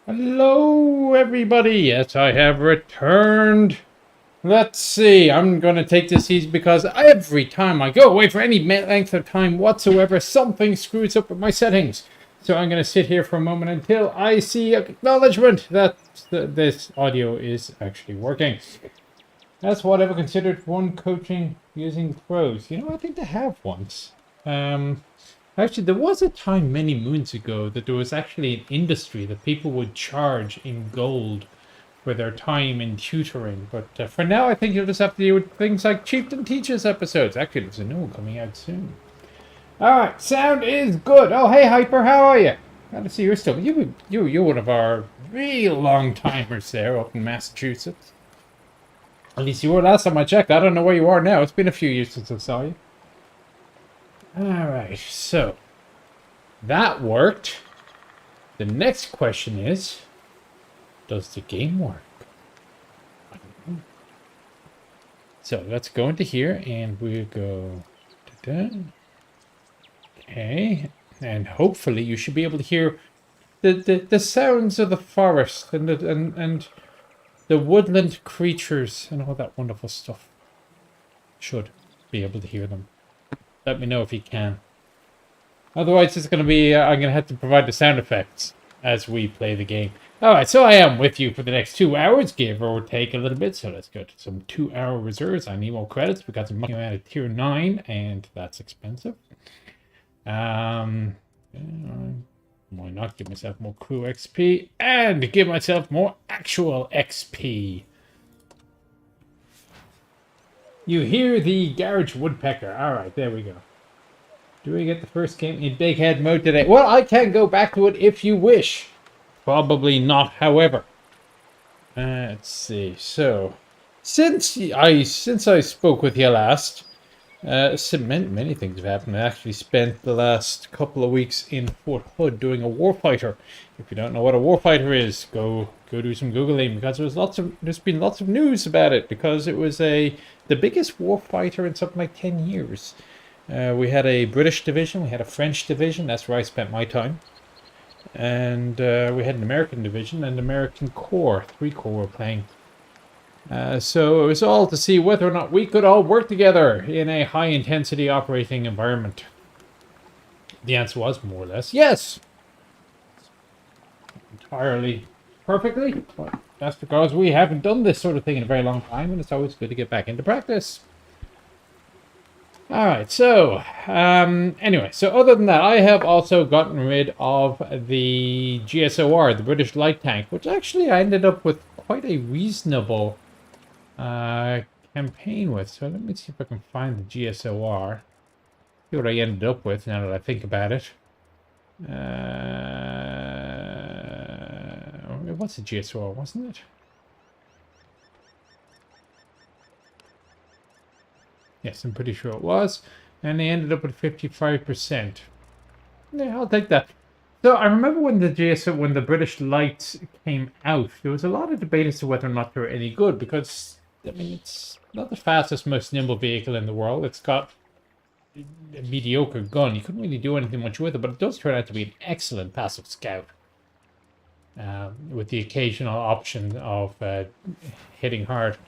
Hello, everybody. Yes, I have returned. Let's see. I'm going to take this easy because every time I go away for any length of time whatsoever, something screws up with my settings. So I'm going to sit here for a moment until I see acknowledgement that this audio is actually working. That's what I've considered one coaching using pros. I think they have once. Actually, there was a time many moons ago that there was actually an industry that people would charge in gold for their time in tutoring. But for now, I think you'll just have to deal with things like Chieftain Teaches episodes. Actually, there's a new one coming out soon. All right, sound is good. Oh, hey, Hyper, how are you? Glad to see you're still. You're one of our real long timers there up in Massachusetts. At least you were last time I checked. I don't know where you are now. It's been a few years since I saw you. Alright, so that worked. The next question is, does the game work? So let's go into here and we'll go okay, and hopefully you should be able to hear the sounds of the forest and the woodland creatures and all that wonderful stuff. Should be able to hear them. Let me know if you can. Otherwise, it's going to be... I'm going to have to provide the sound effects as we play the game. Alright, so I am with you for the next 2 hours, give or take a little bit. So let's go to some 2-hour reserves. I need more credits because I'm at a tier 9, and that's expensive. Why not give myself more crew XP and give myself more actual XP? You hear the garage woodpecker. Alright, there we go. Do we get the first game in Big Head mode today? Well, I can go back to it if you wish. Probably not, however. Let's see. So, since I spoke with you last, many things have happened. I actually spent the last couple of weeks in Fort Hood doing a warfighter. If you don't know what a warfighter is, go do some googling because there's been lots of news about it because it was the biggest warfighter in something like 10 years. We had a British division, we had a French division, that's where I spent my time. And we had an American division and American Corps, 3 Corps were playing. So it was all to see whether or not we could all work together in a high-intensity operating environment. The answer was more or less yes. Entirely perfectly, but that's because we haven't done this sort of thing in a very long time, and it's always good to get back into practice. Alright, so, anyway, so other than that, I have also gotten rid of the GSOR, the British Light Tank, which actually I ended up with quite a reasonable campaign with. So let me see if I can find the GSOR. See what I ended up with now that I think about it. What's the GSOR, wasn't it? Yes, I'm pretty sure it was. And they ended up with 55%. Yeah, I'll take that. So I remember when the British Lights came out, there was a lot of debate as to whether or not they were any good because, I mean, it's not the fastest, most nimble vehicle in the world. It's got a mediocre gun. You couldn't really do anything much with it, but it does turn out to be an excellent passive scout. With the occasional option of hitting hard.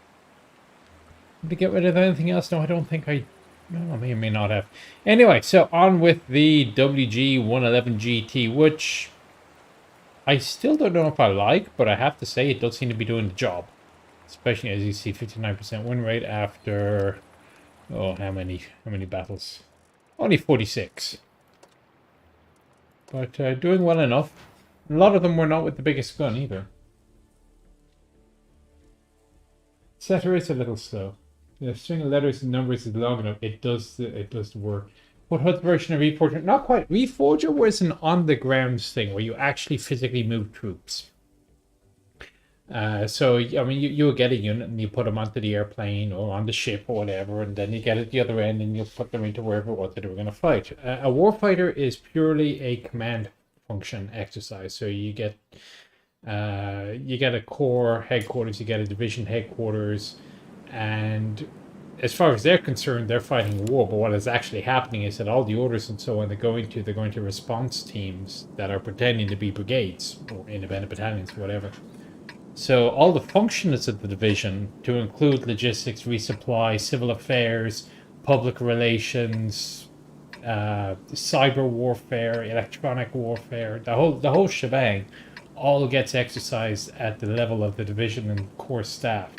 To get rid of anything else? No, I don't think I... No, I may or may not have. Anyway, so on with the WG-111 GT, which I still don't know if I like, but I have to say it does seem to be doing the job. Especially as you see 59% win rate after... Oh, how many battles? Only 46. But doing well enough. A lot of them were not with the biggest gun either. Setter is a little slow. The string of letters and numbers is long enough. It does work. But Hood's version of Reforger, not quite. Reforger was an on-the-ground thing where you actually physically move troops. So, I mean, you would get a unit and you put them onto the airplane or on the ship or whatever, and then you get at the other end and you put them into wherever it was that they were going to fight. A warfighter is purely a command function exercise. So you get a corps headquarters, you get a division headquarters, and as far as they're concerned, they're fighting a war. But what is actually happening is that all the orders and so on they're going to response teams that are pretending to be brigades or independent battalions, whatever. So all the functions of the division, to include logistics, resupply, civil affairs, public relations, cyber warfare, electronic warfare, the whole shebang, all gets exercised at the level of the division and core staff.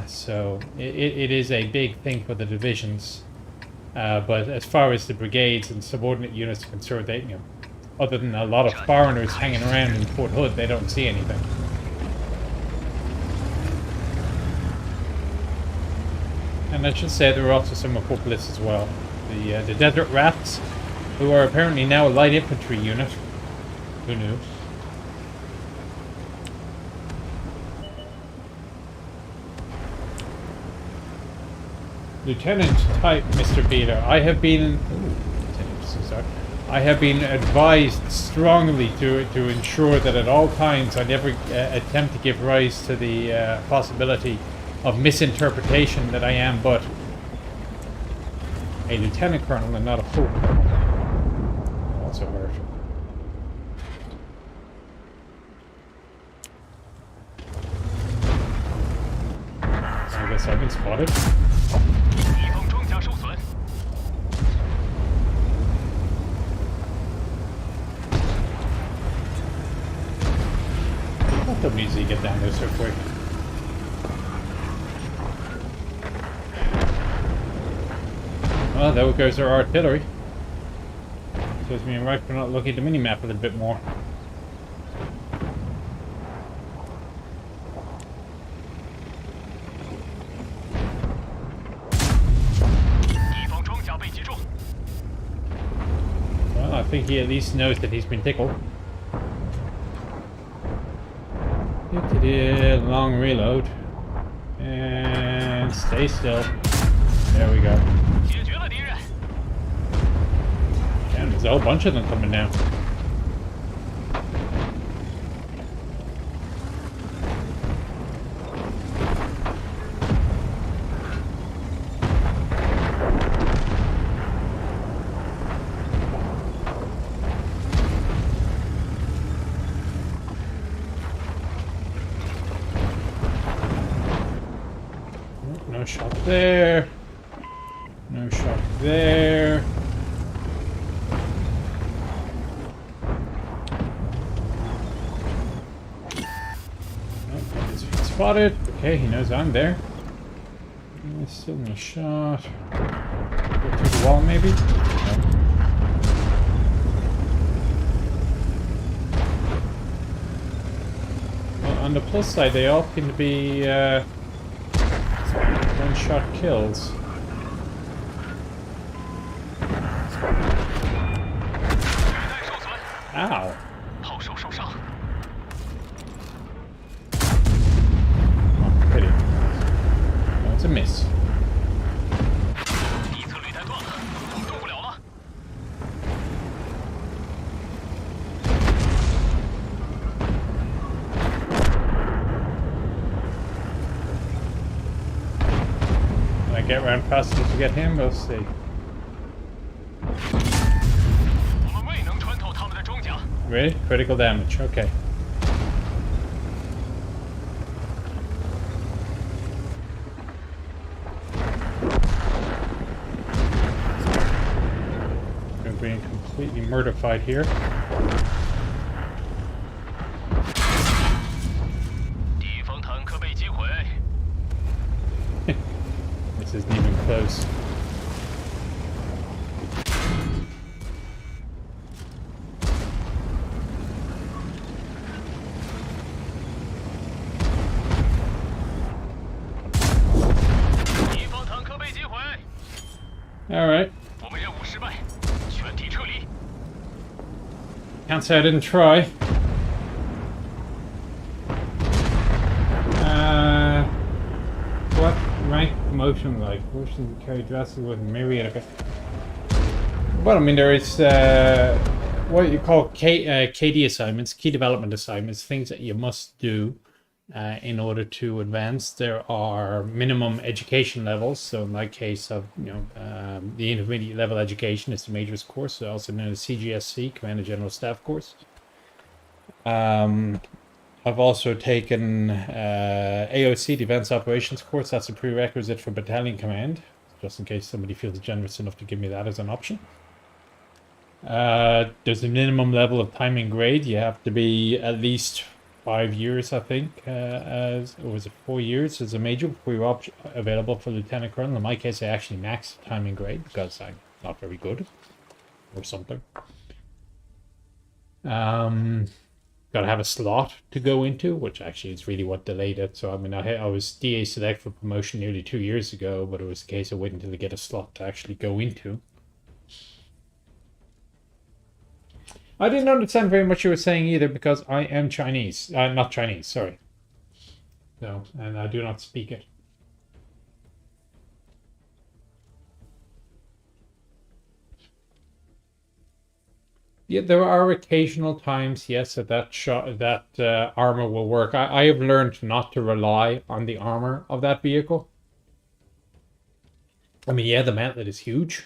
So it is a big thing for the divisions. But as far as the brigades and subordinate units are concerned, they, other than a lot of foreigners hanging around in Fort Hood, they don't see anything. And I should say there are also some of Fort Bliss as well. The Desert Rats, who are apparently now a light infantry unit. Who knew? Lieutenant type, Mr. Beeler, I have been advised strongly to ensure that at all times I never attempt to give rise to the possibility of misinterpretation that I am but a lieutenant colonel and not a full colonel. Also hurt. I guess I've been spotted. Don't easy to get down there so quick. Well, there goes our artillery. Serves me right for not looking at the mini-map a little bit more. Well, I think he at least knows that he's been tickled. Long reload. And stay still. There we go. Damn, there's a whole bunch of them coming down. No shot there. No shot there. Oh, he's spotted. Okay, he knows I'm there. Still no shot. Go through the wall, maybe? No. Well, on the plus side, they all seem to be one-shot kills. Ow. Oh, pity. No, it's a miss. Can I get around fast enough to get him? We'll see. Really? Critical damage, okay. We're being completely murdified here. This isn't even close. Alright. Can't say I didn't try. What rank promotion like? Promotion carry drastically with myriad. Okay. Well, I mean, there is what you call KD assignments, key development assignments, things that you must do in order to advance. There are minimum education levels. So in my case of the intermediate level education is the majors course, also known as CGSC, Commander General Staff course. I've also taken AOC, Defense Operations course. That's a prerequisite for battalion command, just in case somebody feels generous enough to give me that as an option. There's a minimum level of time and grade. You have to be at least 5 years, I think, or was it 4 years as a major before you're available for Lieutenant Colonel. In my case, I actually maxed time and grade because I'm not very good or something. Got to have a slot to go into, which actually is really what delayed it. So, I mean, I was DA select for promotion nearly 2 years ago, but it was a case of waiting until I get a slot to actually go into. I didn't understand very much you were saying either, because I am Chinese. Not Chinese, sorry. No, and I do not speak it. Yeah, there are occasional times, yes, that armor will work. I have learned not to rely on the armor of that vehicle. I mean, yeah, the mantlet is huge.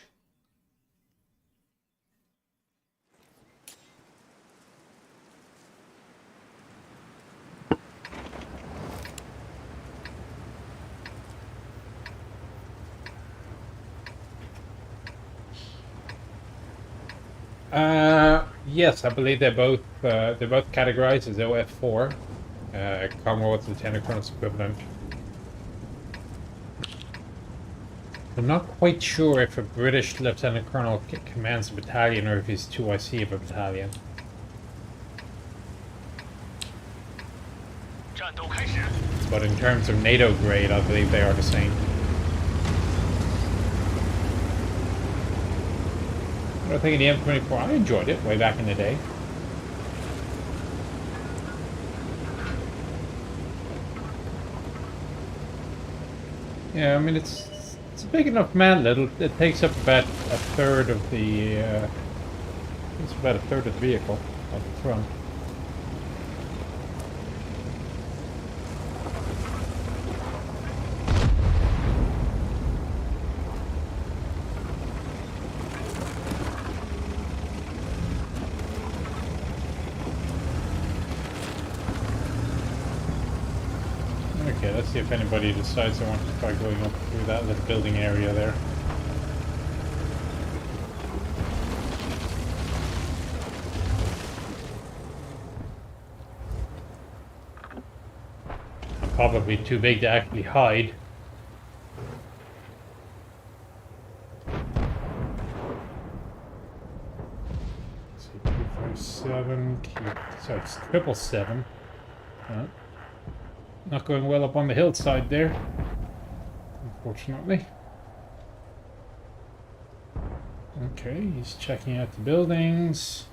Yes, I believe they're both categorized as OF4, Commonwealth Lieutenant Colonel's equivalent. I'm not quite sure if a British Lieutenant Colonel commands a battalion or if he's 2IC of a battalion. But in terms of NATO grade, I believe they are the same. What do I think of the M24? I enjoyed it way back in the day. Yeah, I mean it's a big enough mantlet. It takes up about a third of the. It's about a third of the vehicle at the front. Okay, let's see if anybody decides they want to try going up through that little building area there. I'm probably too big to actually hide. Let's see, 257, sorry, it's 777. Not going well up on the hillside there, unfortunately. Okay, he's checking out the buildings.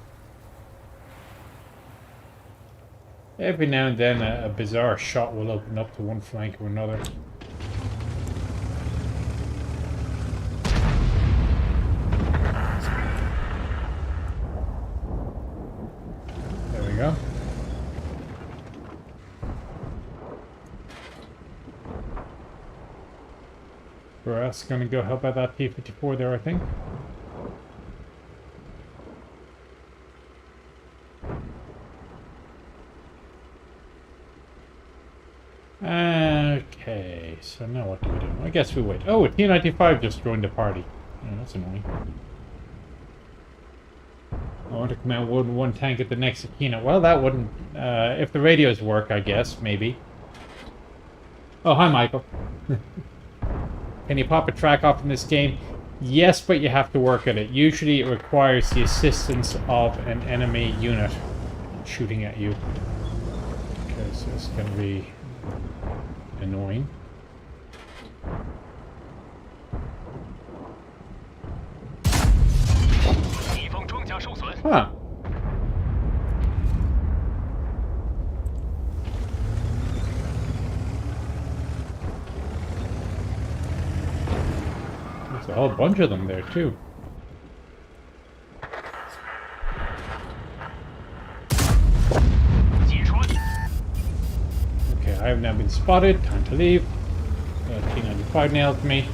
Every now and then a bizarre shot will open up to one flank or another. There we go. Brass gonna go help out that T-54 there, I think. Okay, so now what do we do? I guess we wait. Oh, a T-95 just joined the party. Oh, that's annoying. I want to command one tank at the next Akina. Well, that wouldn't... if the radios work, I guess, maybe. Oh, hi, Michael. Can you pop a track off in this game? Yes, but you have to work at it. Usually it requires the assistance of an enemy unit shooting at you. Okay, so it's going to be annoying. Huh. There's a whole bunch of them there, too. Okay, spotted. Time to leave. T95 nailed me.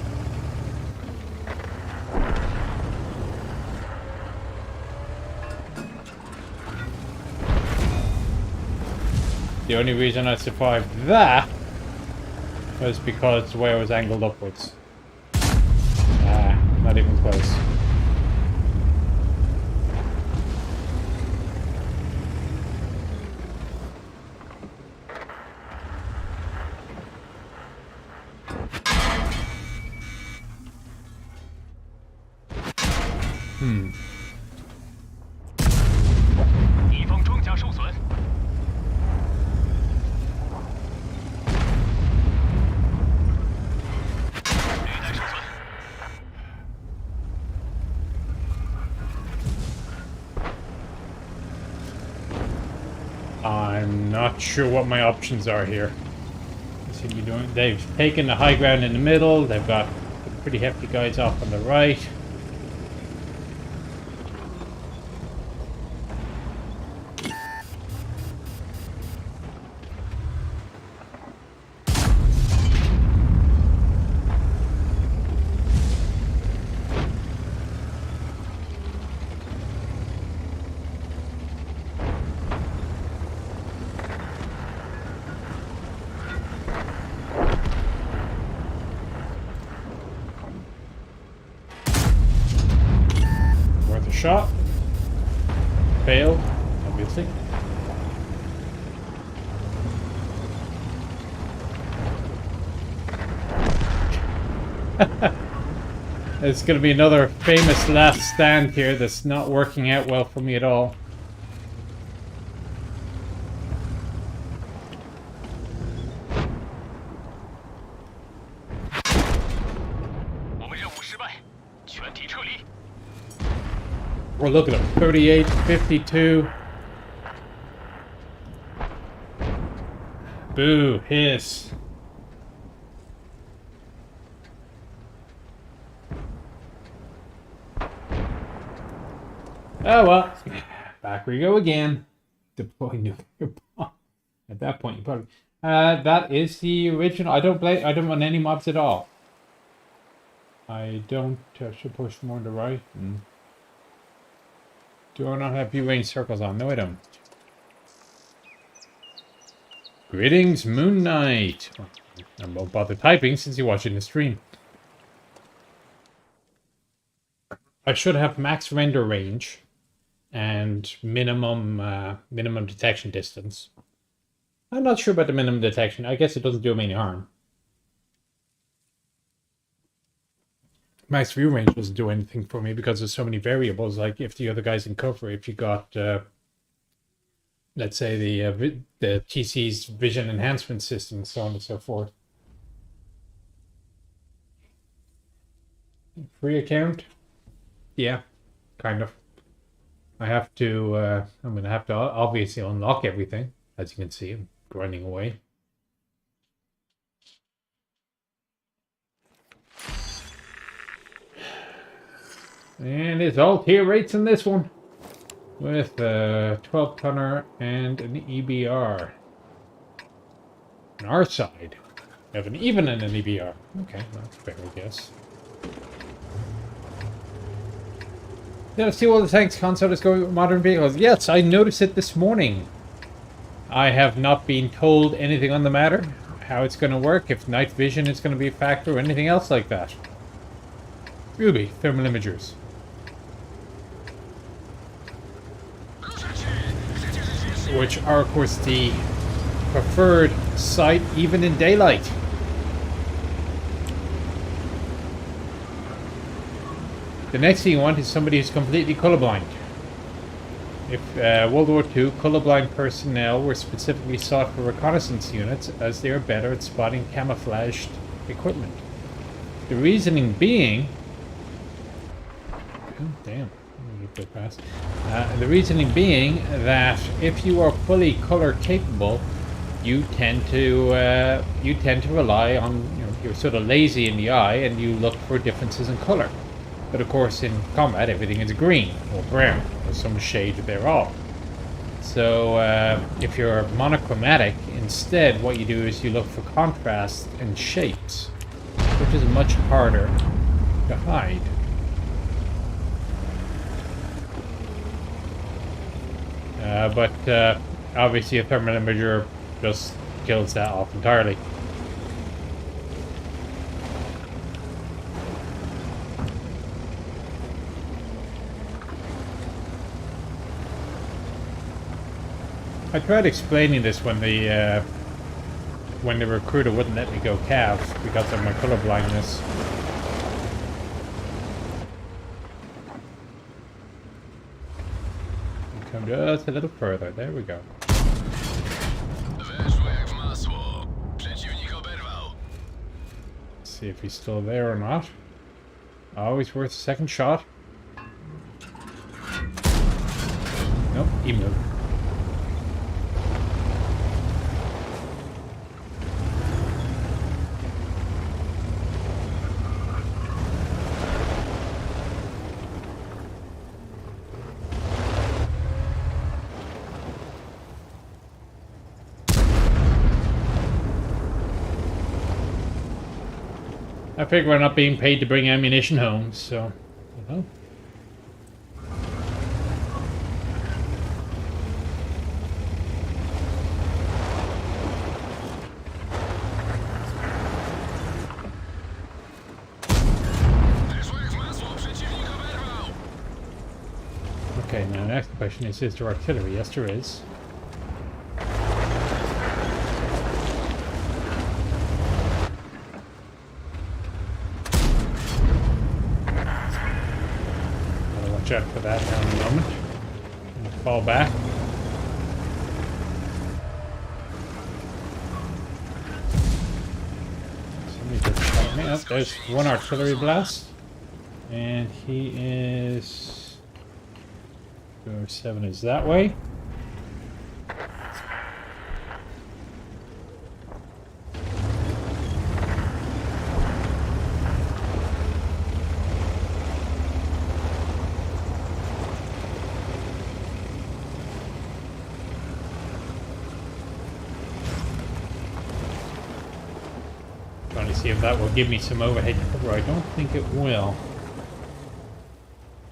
The only reason I survived that was because the way I was angled upwards. Not even close. Hmm. 敌方装甲受损。履带受损。 I'm not sure what my options are here. They've taken the high ground in the middle. They've got pretty hefty guys off on the right. Worth a shot. Failed, obviously. It's going to be another famous last stand here that's not working out well for me at all. We're looking at 38, 52. Boo, hiss. Oh well, back we go again. Deploy nuclear bomb. At that point, you probably that is the original. I don't run any mobs at all. I don't. Should push more to the right. Do I not have view range circles on? No, I don't. Greetings, Moon Knight. I won't bother typing since you're watching the stream. I should have max render range and minimum detection distance. I'm not sure about the minimum detection. I guess it doesn't do me any harm. Max view range doesn't do anything for me because there's so many variables. Like if the other guy's in cover, if you got, let's say the TC's vision enhancement system, so on and so forth. Free account? Yeah, kind of. I have to. I'm gonna have to obviously unlock everything, as you can see. I'm grinding away. And it's all tier rates in this one. With a 12-tonner and an EBR. On our side, we have an even and an EBR. Okay, that's fair, I guess. Yeah, see all the tanks concept is going with modern vehicles. Yes, I noticed it this morning. I have not been told anything on the matter. How it's going to work, if night vision is going to be a factor or anything else like that. Ruby, thermal imagers. Which are, of course, the preferred sight even in daylight. The next thing you want is somebody who's completely colorblind. If World War II, colorblind personnel were specifically sought for reconnaissance units as they are better at spotting camouflaged equipment. The reasoning being... Oh, damn. The reasoning being that if you are fully color capable, you tend to rely on, you know, you're sort of lazy in the eye and you look for differences in color. But of course in combat everything is green or brown or some shade thereof. So if you're monochromatic, instead what you do is you look for contrast and shapes, which is much harder to hide. But obviously a thermal imager just kills that off entirely. I tried explaining this when the recruiter wouldn't let me go Cav because of my color blindness. Come just a little further. There we go. See if he's still there or not. Always worth a second shot. Nope, he moved. I figure we're not being paid to bring ammunition home, so, you know. Okay, now the next question is there artillery? Yes, there is. Check for that now in a moment. Fall back. Somebody just shot me. Oh, there's one artillery blast. And he is... 7 is that way. Trying to see if that will give me some overhead cover. I don't think it will.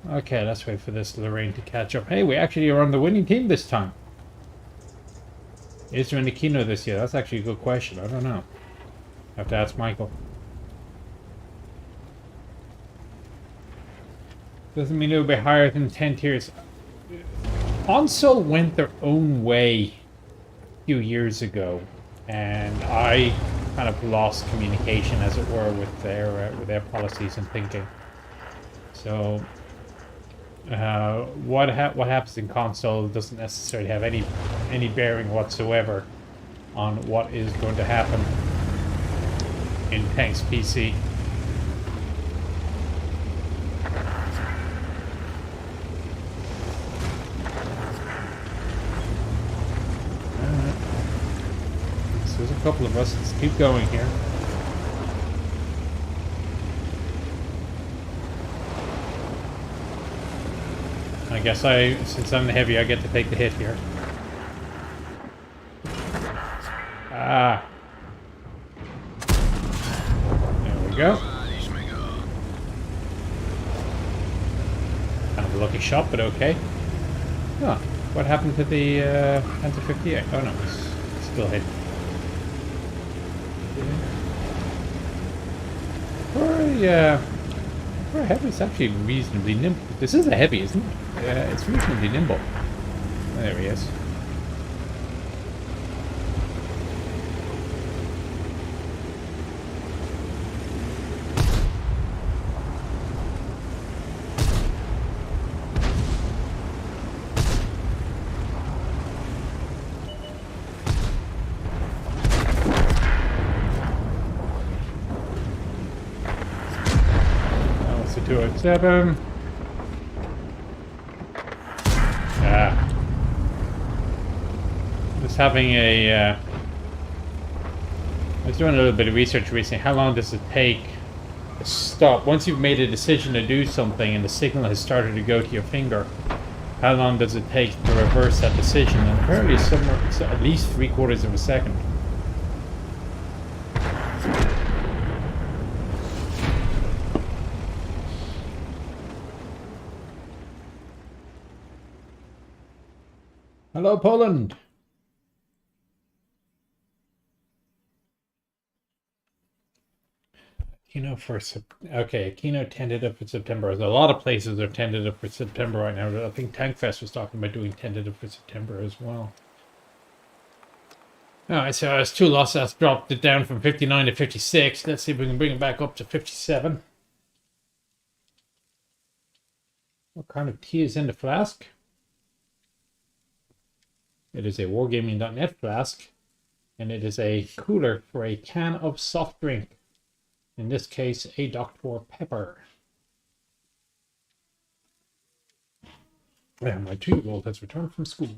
Okay, let's wait for this Lorraine to catch up. Hey, we actually are on the winning team this time. Is there any Kino this year? That's actually a good question. I don't know. I have to ask Michael. Doesn't mean it'll be higher than 10 tiers. Console went their own way a few years ago, and I kind of lost communication, as it were, with their policies and thinking. So what happens in console doesn't necessarily have any bearing whatsoever on what is going to happen in Tanks PC. There's a couple of us. Let's keep going here. I guess since I'm the heavy, I get to take the hit here. Ah. There we go. Kind of a lucky shot, but okay. Oh, what happened to the Panther 58? Oh no, it's still hit. For a heavy, it's actually reasonably nimble. This is a heavy, isn't it? It's reasonably nimble. There he is. That was the 207. Having I was doing a little bit of research recently. How long does it take to stop? Once you've made a decision to do something and the signal has started to go to your finger, How long does it take to reverse that decision? And apparently somewhere it's at least 3/4 of a second. Hello, Poland. Keynote for okay, keynote tentative for September. A lot of places are tentative for September right now. I think Tankfest was talking about doing tentative for September as well. Alright, so as 2 loss, that's dropped it down from 59 to 56. Let's see if we can bring it back up to 57. What kind of tea is in the flask? It is a Wargaming.net flask, and it is a cooler for a can of soft drink. In this case, a Dr. Pepper. Yeah, my 2-year-old has returned from school.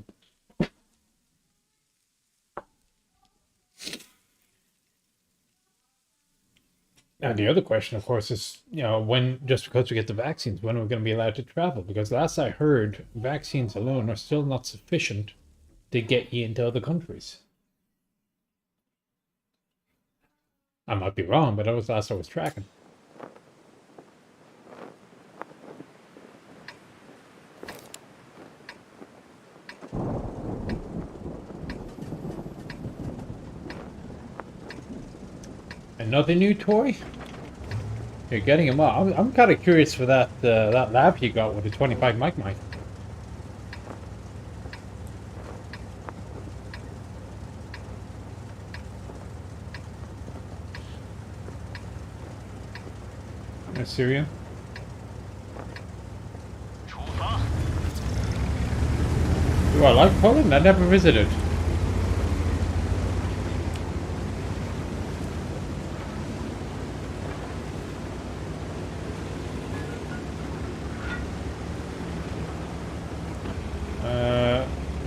And the other question, of course, is, when, just because we get the vaccines, when are we going to be allowed to travel? Because last I heard, vaccines alone are still not sufficient to get you into other countries. I might be wrong, but that was last I was tracking. Another new toy? You're getting him up. I'm kind of curious for that that lab you got with the 25 mic. Syria? 出发。 Do I like Poland? I never visited.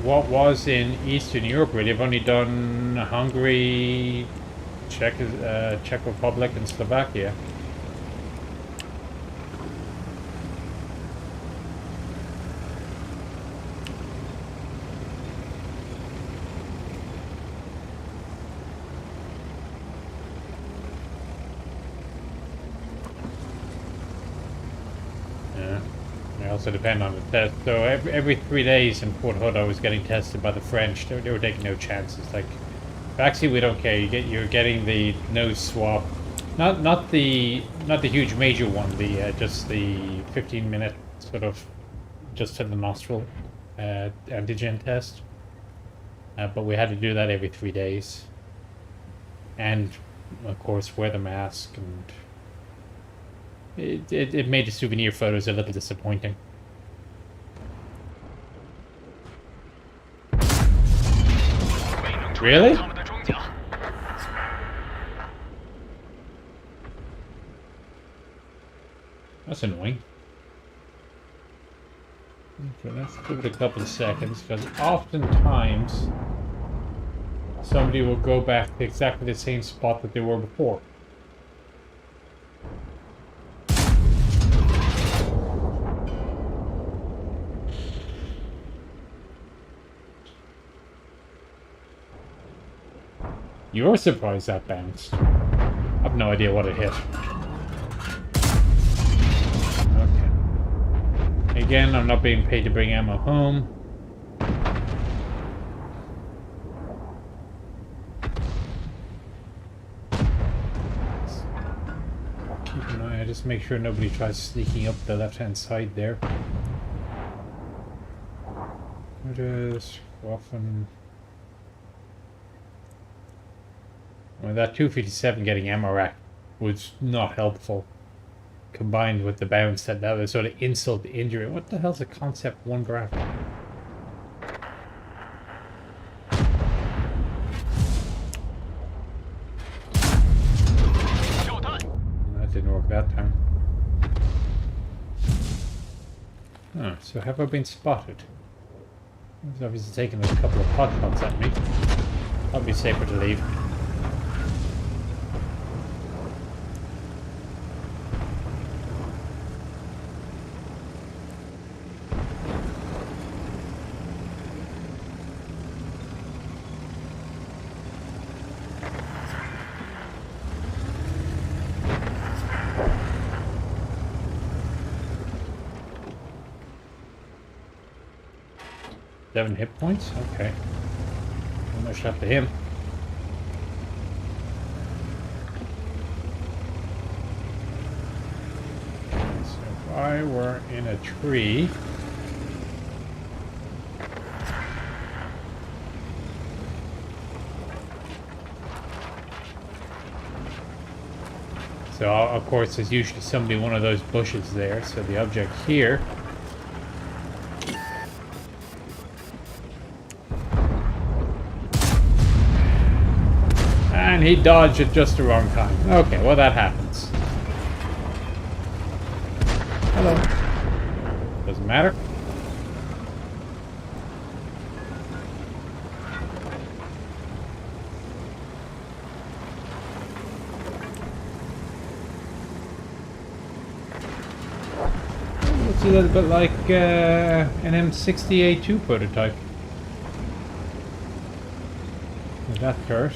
What was in Eastern Europe really? I've only done Hungary, Czech Republic, and Slovakia. Also depend on the test. So every 3 days in Fort Hood, I was getting tested by the French. They were taking no chances. Like, vaccine, we don't care. You're getting the nose swab, not the huge major one. Just the 15-minute sort of just to the nostril antigen test. But we had to do that every 3 days, and of course wear the mask and. It made the souvenir photos a little disappointing. Really? That's annoying. Okay, let's give it a couple of seconds, because oftentimes somebody will go back to exactly the same spot that they were before. You're surprised that bounced. I've no idea what it hit. Okay. Again, I'm not being paid to bring ammo home. Keep an eye. Just make sure nobody tries sneaking up the left-hand side there. It is often. Well, that 257 getting ammo rack was not helpful. Combined with the bounce, that was sort of insult to injury. What the hell's a Concept 1 graphic? That didn't work that time. Oh, so have I been spotted? He's obviously taking a couple of pot shots at me. Probably safer to leave. 7 hit points? Okay. No shot to him. So if I were in a tree... So, of course, there's usually somebody in one of those bushes there. So the object here... And he dodged at just the wrong time. Okay, well, that happens. Hello. Doesn't matter. Looks a little bit like an M60A2 prototype. With that turret.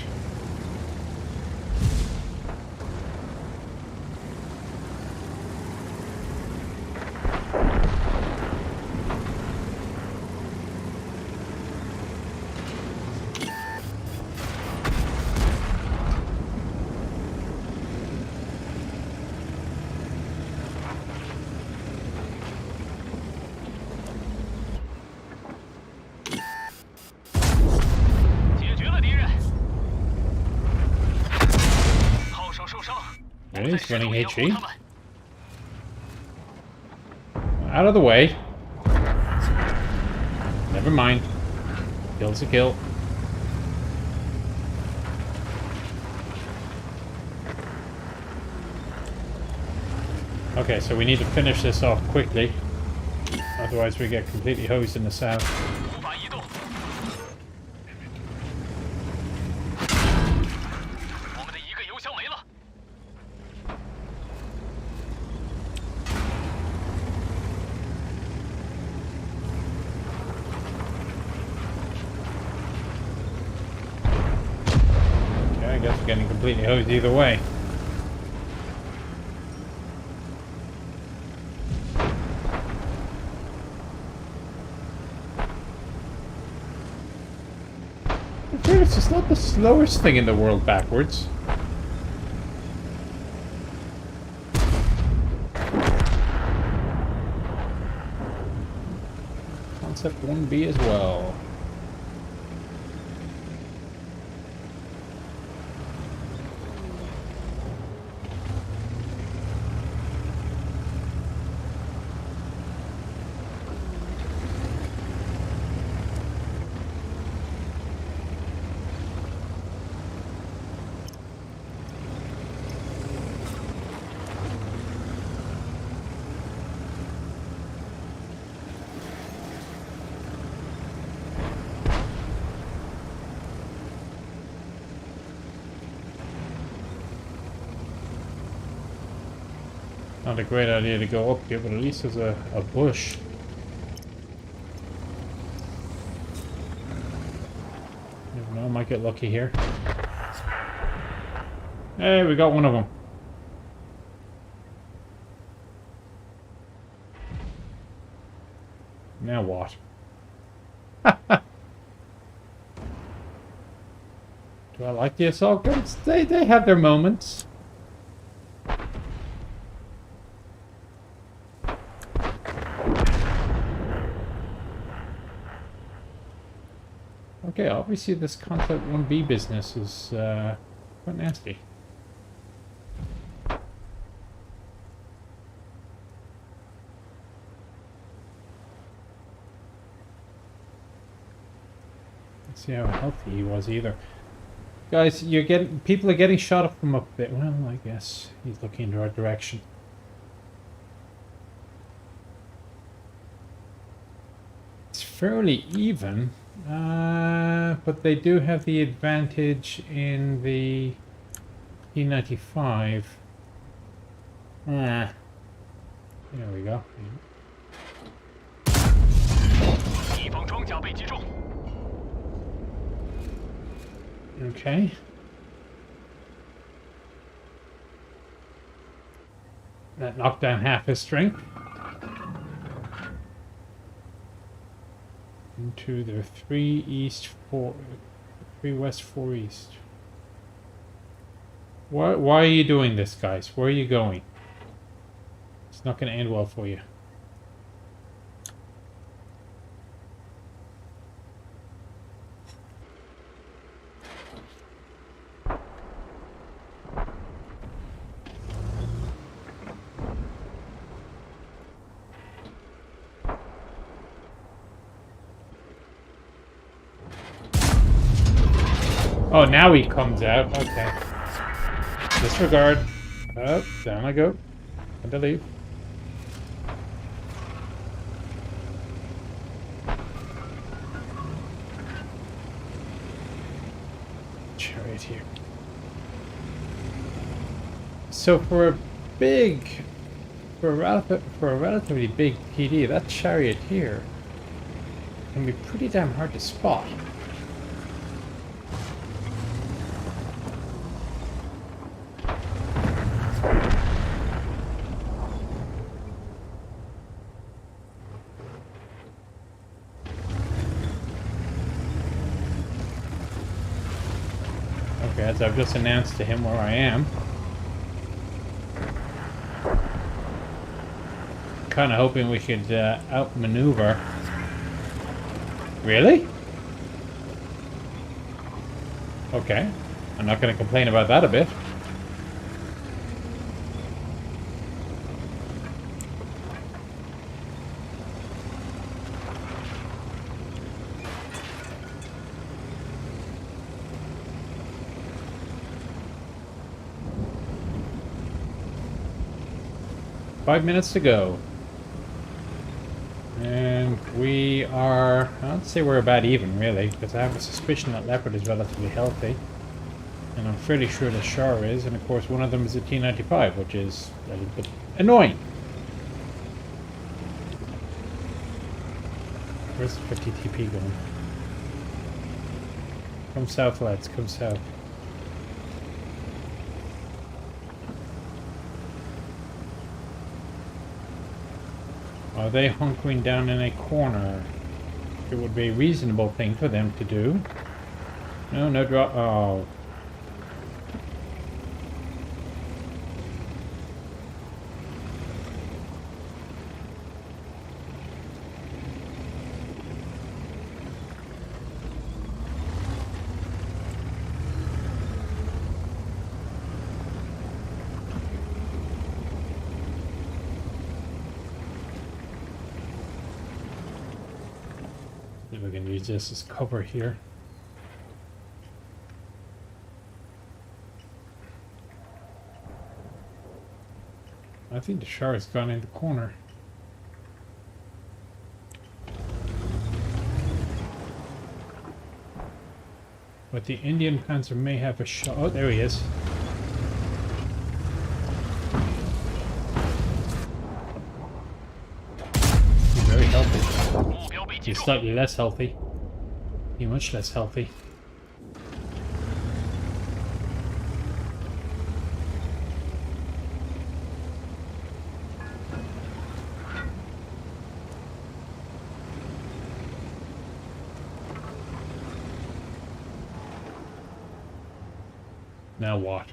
He's running HE. Out of the way. Never mind. Kill's a kill. Okay, so we need to finish this off quickly. Otherwise we get completely hosed in the south. I guess we're getting completely hosed either way. In fairness, it's not the slowest thing in the world backwards. Concept 1B as well. Not a great idea to go up here, but at least there's a bush. Never know, I might get lucky here. Hey, we got one of them. Now what? Do I like the assault guns? They have their moments. Okay, obviously this Concept 1B business is quite nasty. Let's see how healthy he was either. Guys, people are getting shot up from up there. Well, I guess he's looking in our direction. It's fairly even. But they do have the advantage in the P95. There we go. Okay. That knocked down half his strength. Into the 3 east, 4, 3 west, 4 east. Why are you doing this, guys? Where are you going? It's not going to end well for you. Oh, now he comes out. Okay. Disregard. Oh, down I go. I believe. Chariot here. So for a relatively big PD, that chariot here can be pretty damn hard to spot. Okay, as I've just announced to him where I am. Kind of hoping we could outmaneuver. Really? Okay. I'm not going to complain about that a bit. Five minutes to go. And we are, I'd say we're about even, really, because I have a suspicion that Leopard is relatively healthy. And I'm fairly sure the Char is, and of course one of them is a T-95, which is a little bit annoying. Where's the 50 TP going? Come south, lads, come south. Are they hunkering down in a corner? It would be a reasonable thing for them to do. No, no drop. Oh. We can use this as cover here. I think the Char has gone in the corner. But the Indian Panzer may have a shot. Oh, there he is. He's very healthy. He's slightly less healthy. He's much less healthy. Now what?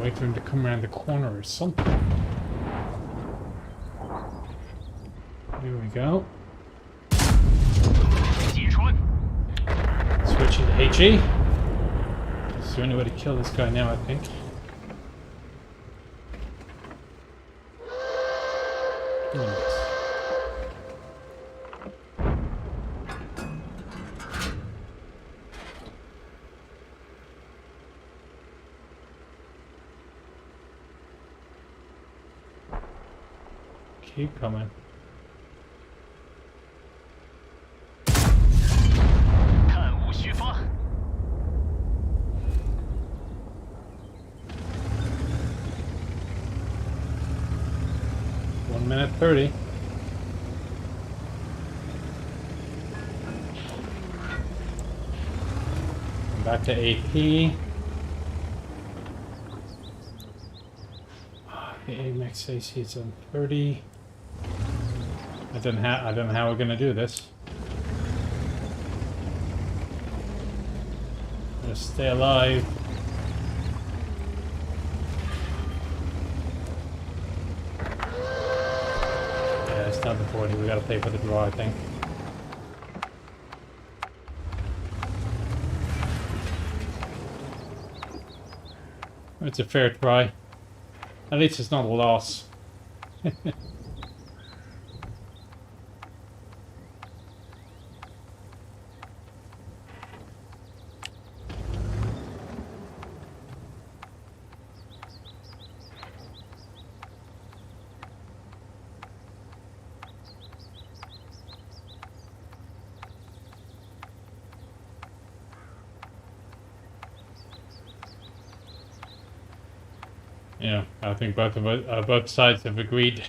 Wait for him to come around the corner or something. There we go. Switching to HE. Is there any way to kill this guy now, I think? Keep coming. 1 minute 30. Back to AP. The Amex AC is on 30. I don't know how we're gonna do this. Just stay alive. Yeah, it's not the 40. We gotta play for the draw, I think. It's a fair try. At least it's not a loss. Yeah, I think both sides have agreed.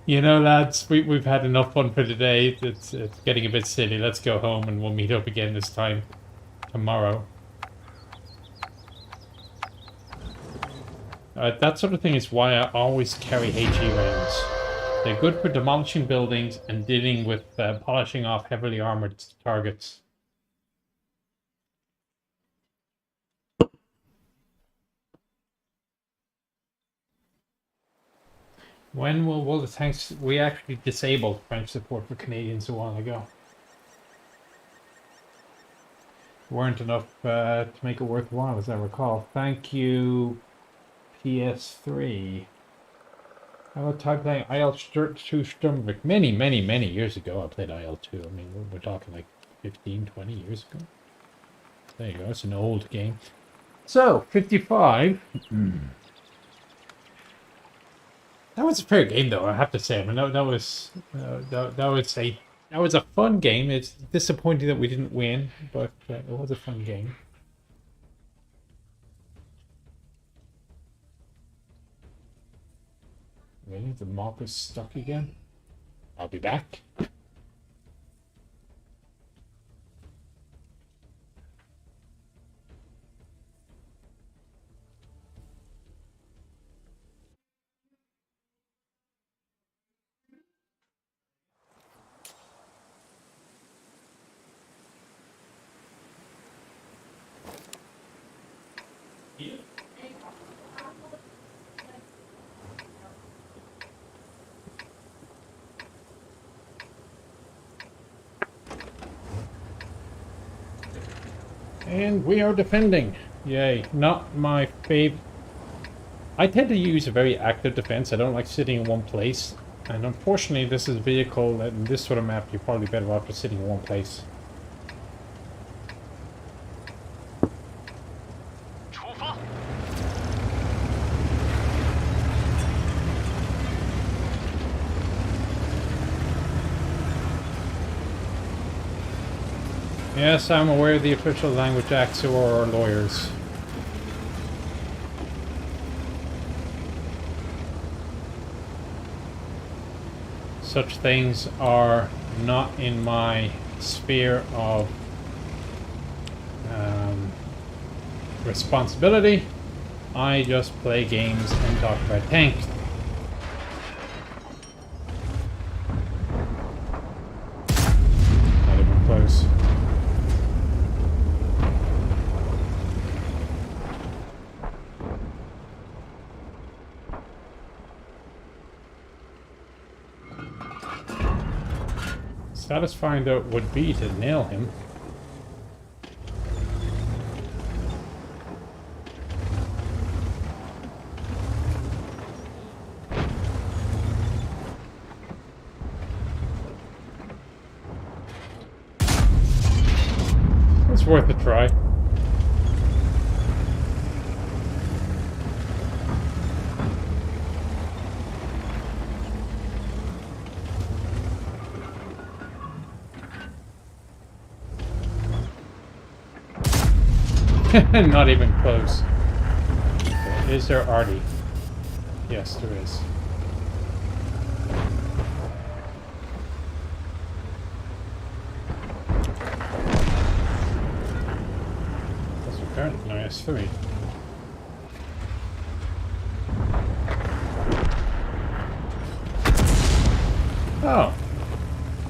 You know, lads, we've had enough fun for today. It's getting a bit silly. Let's go home and we'll meet up again this time tomorrow. That sort of thing is why I always carry HE rounds. They're good for demolishing buildings and dealing with polishing off heavily armored targets. When will the tanks... We actually disabled French support for Canadians a while ago. Weren't enough to make it worthwhile, as I recall. Thank you, PS3. How about time playing IL-2 Sturmvik? Many years ago I played IL-2. I mean, we're talking like 15, 20 years ago. There you go, it's an old game. So, 55. That was a fair game, though. I have to say. I mean, that was a fun game. It's disappointing that we didn't win, but it was a fun game. Really, the mop is stuck again. I'll be back. And we are defending. Yay. Not my fave. I tend to use a very active defense. I don't like sitting in one place. And unfortunately, this is a vehicle that in this sort of map, you're probably better off just sitting in one place. Yes, I'm aware the official language acts are lawyers. Such things are not in my sphere of responsibility. I just play games and talk about tanks. Not even close. Satisfying though it would be to nail him. It's worth a try. Not even close. Okay, is there Artie? Yes, there is. -3. Oh.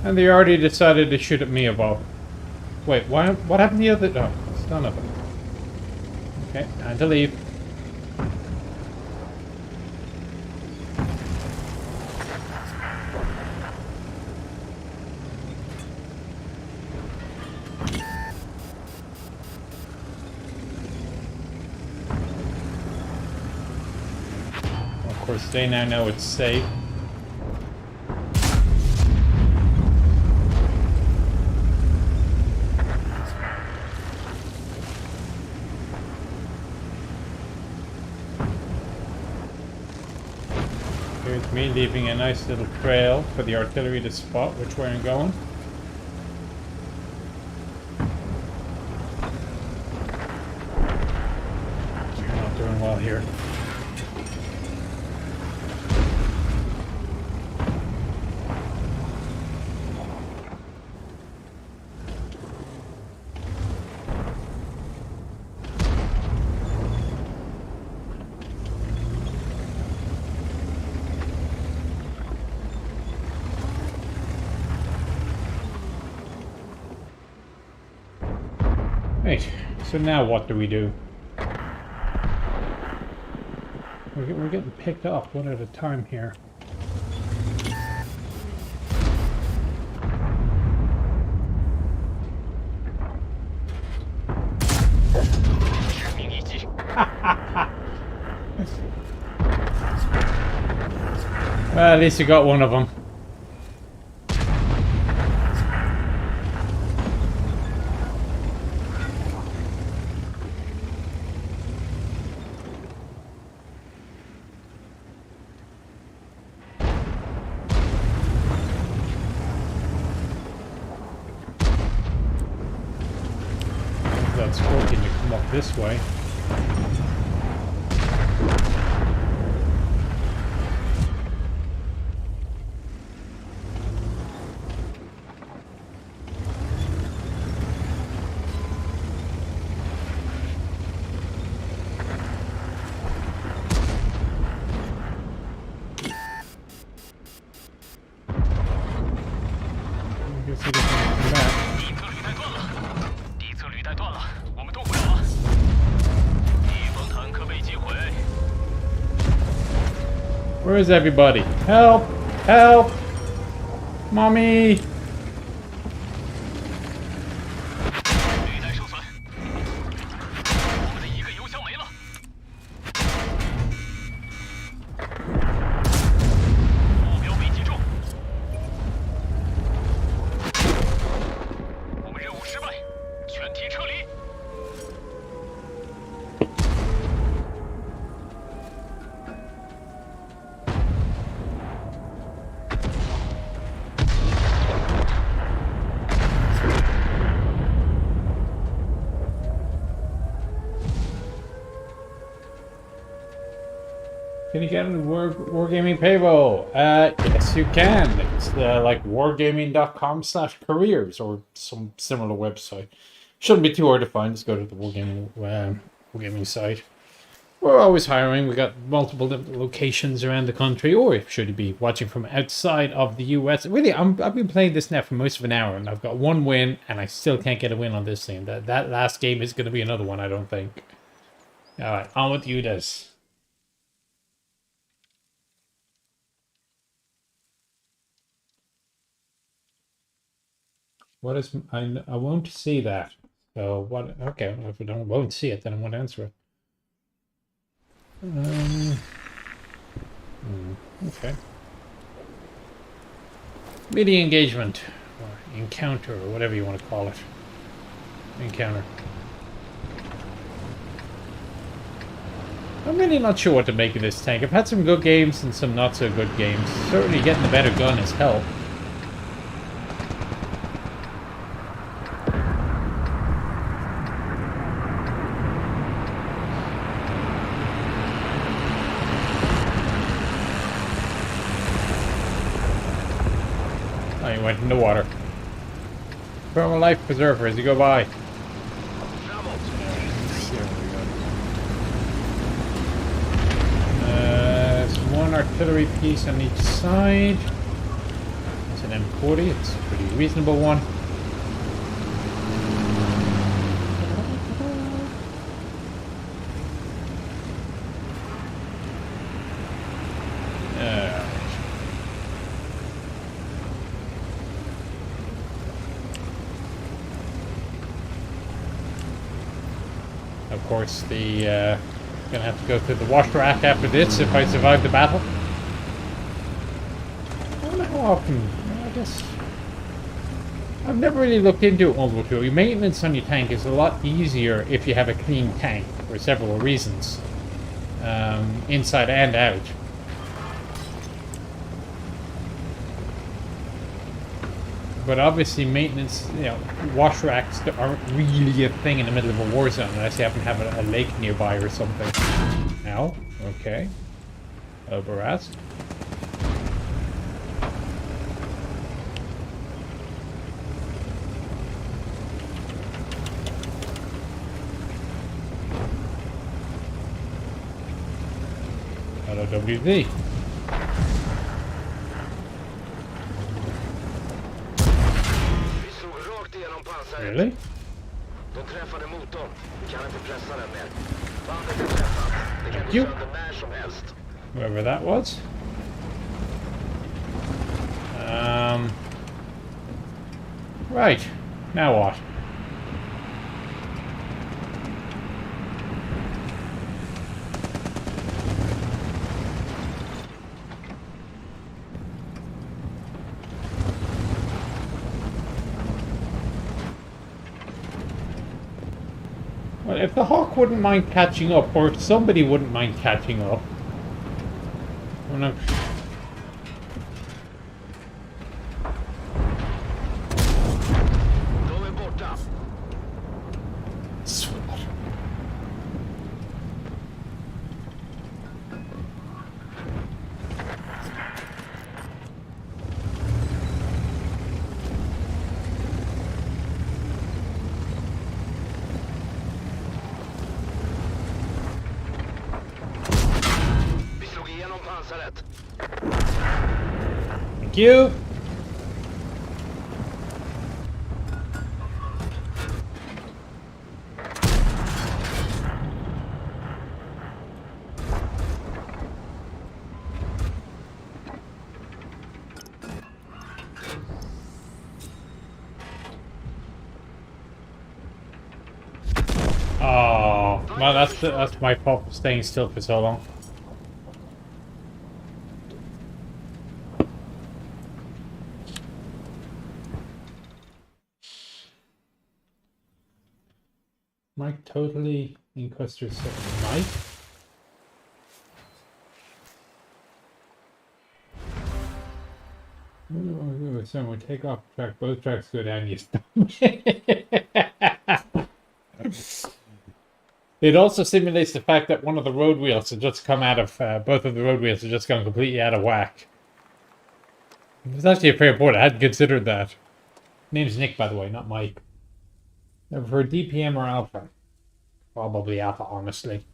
And they already decided to shoot at me of all. Wait, what happened to the other? Oh, it's none of them. Okay, time to leave. Of course, they now know it's safe. Here's me leaving a nice little trail for the artillery to spot which way I'm going. You're not doing well here. Right, so now what do we do? We're getting picked off one at a time here. Well, at least you got one of them. That's working to come up this way. I guess he doesn't come back. 第一侧履带断了，第一侧履带断了，我们动不了了。敌方坦克被击毁。 Where is everybody? Help! Help! Mommy! 履带受损，我们的一个油箱没了。目标被击中，我们任务失败，全体撤离。 Can you get on Wargaming payroll? Yes, you can. It's like wargaming.com/careers or some similar website. Shouldn't be too hard to find. Just go to the Wargaming site. We're always hiring. We got multiple different locations around the country, or should you be watching from outside of the US? Really, I've been playing this now for most of an hour, and I've got one win, and I still can't get a win on this thing. That last game is going to be another one, I don't think. All right, on with you, Des. What is... I won't see that. So what... Okay, if I won't see it, then I won't answer it. Okay. Media engagement. Or encounter, or whatever you want to call it. Encounter. I'm really not sure what to make of this tank. I've had some good games and some not so good games. Certainly getting a better gun has helped. Oh, he went in the water. Throw him a life preserver as you go by. There we go. artillery piece on each side. It's an M40. It's a pretty reasonable one. Of course, the gonna have to go through the wash rack after this if I survive the battle. I don't know how often. I guess I've never really looked into it World War II. Your maintenance on your tank is a lot easier if you have a clean tank for several reasons, inside and out. But obviously maintenance, you know, wash racks aren't really a thing in the middle of a war zone unless you happen to have a lake nearby or something. Ow, okay. Oberast. Hello, WD. Really? De träffade motorn. Vi kan inte pressa den mer. Bandet är träffat. Det kan gå sönder när som helst. Whoever that was. Right. Now what? Well, if the Hawk wouldn't mind catching up, or if somebody wouldn't mind catching up, I'm not... De är borta. Swat. Vi slog igenom pansaret. Thank you. Oh, well, that's my fault for staying still for so long. Mike totally in Custer's Mike? Ooh, so we take off track, both tracks go down, you stop. It also simulates the fact that one of the road wheels had just come out of, both of the road wheels had just gone completely out of whack. It's actually a fair point, I hadn't considered that. Name's Nick, by the way, not Mike. For DPM or Alpha? Probably Alpha, honestly.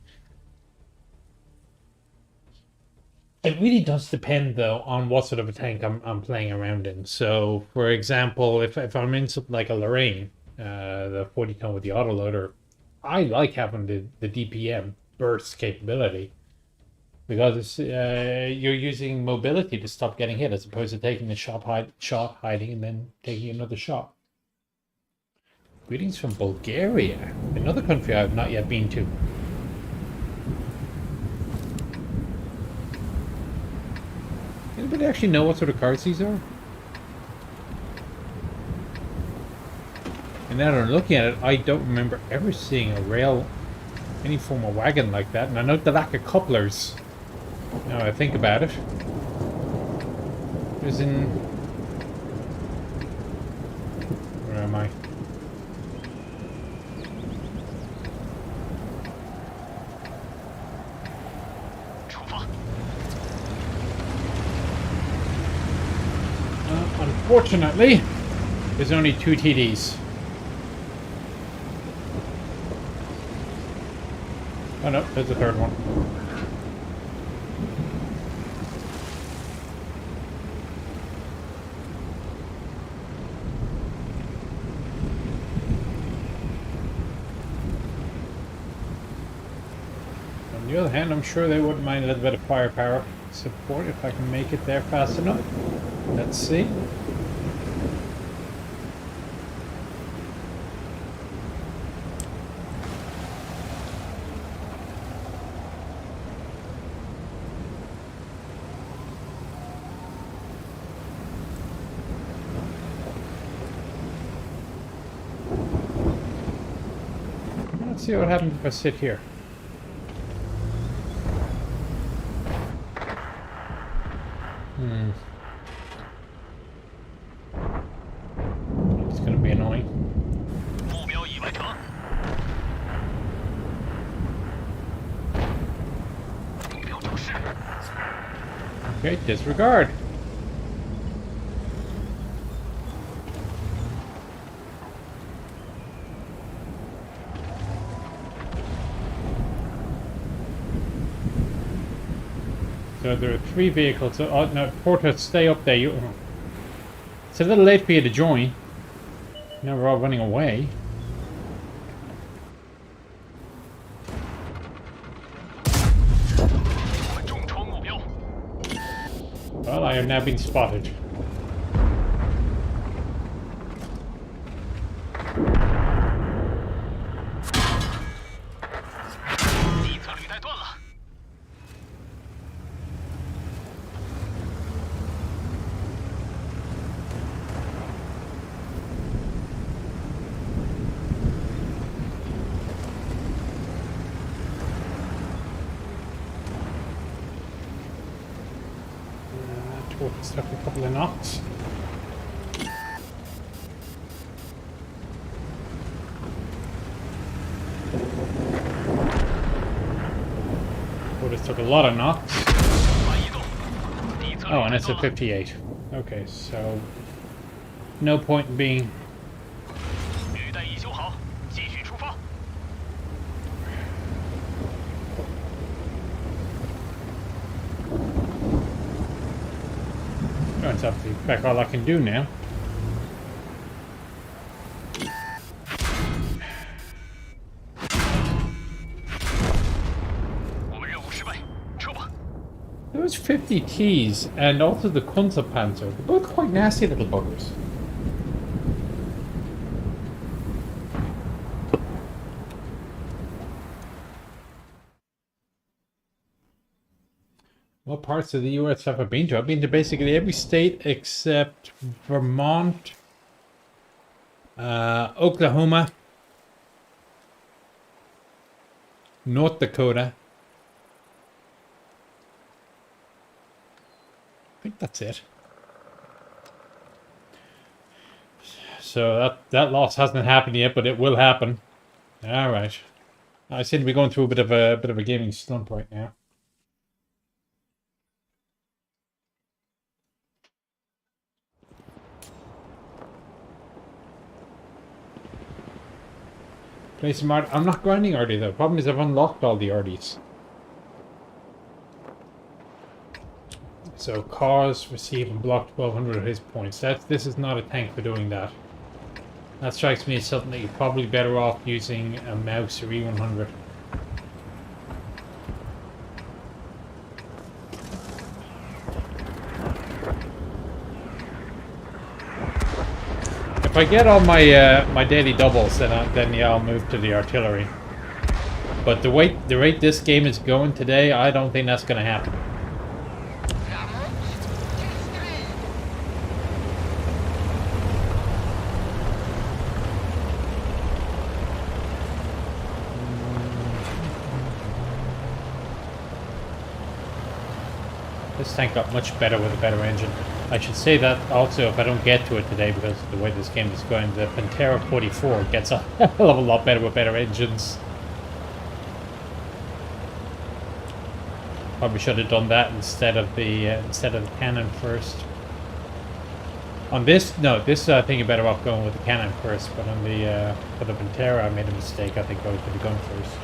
It really does depend, though, on what sort of a tank I'm playing around in. So, for example, if I'm in something like a Lorraine, the 40-ton with the autoloader, I like having the DPM burst capability. Because it's, you're using mobility to stop getting hit, as opposed to taking the shot hiding, and then taking another shot. Greetings from Bulgaria, another country I have not yet been to. Anybody actually know what sort of cars these are? And now that I'm looking at it, I don't remember ever seeing a rail, any form of wagon like that. And I note the lack of couplers. Now I think about it. There's in... Where am I? Unfortunately, there's only 2 TDs. Oh no, there's a third one. other hand, I'm sure they wouldn't mind a little bit of firepower support if I can make it there fast enough. Let's see. Let's see what happens if I sit here. It's gonna be annoying. 目标已完成。目标注视。 Okay, disregard. So there are 3 vehicles. Oh no, Porter, stay up there. It's a little late for you to join. Now we're all running away. 我们重创目标。 Well, I have now been spotted. 地侧履带断了。 Porter stuck a couple of knots. Porter took a lot of knots. 慢移动。地侧 Oh, 履 and 带 it's a 断了。 58. Okay, so no point in being. 履带已修好，继续出发。 Oh, it's up to back all I can do now. 我们任务失败，撤吧。 Those 50 Ts and also the Kunzelpanzer, they're both quite nasty little buggers. What parts of the US have I been to? I've been to basically every state except Vermont, Oklahoma, North Dakota. I think that's it. So that loss hasn't happened yet, but it will happen. All right. I seem to be going through a bit of a gaming slump right now. Play smart. I'm not grinding RD though. Problem is I've unlocked all the RDs. So cars receive and block 1200 of his points. This is not a tank for doing that. That strikes me as something that you're probably better off using a mouse or E100. If I get all my my daily doubles, then yeah, I'll move to the artillery. But the rate this game is going today, I don't think that's going to happen. This tank got much better with a better engine. I should say that also if I don't get to it today because of the way this game is going, the Pantera 44 gets a hell of a lot better with better engines. Probably should have done that instead of the cannon first. On this, no, this I think you're better off going with the cannon first. But on the for the Pantera, I made a mistake. I think going for the gun first.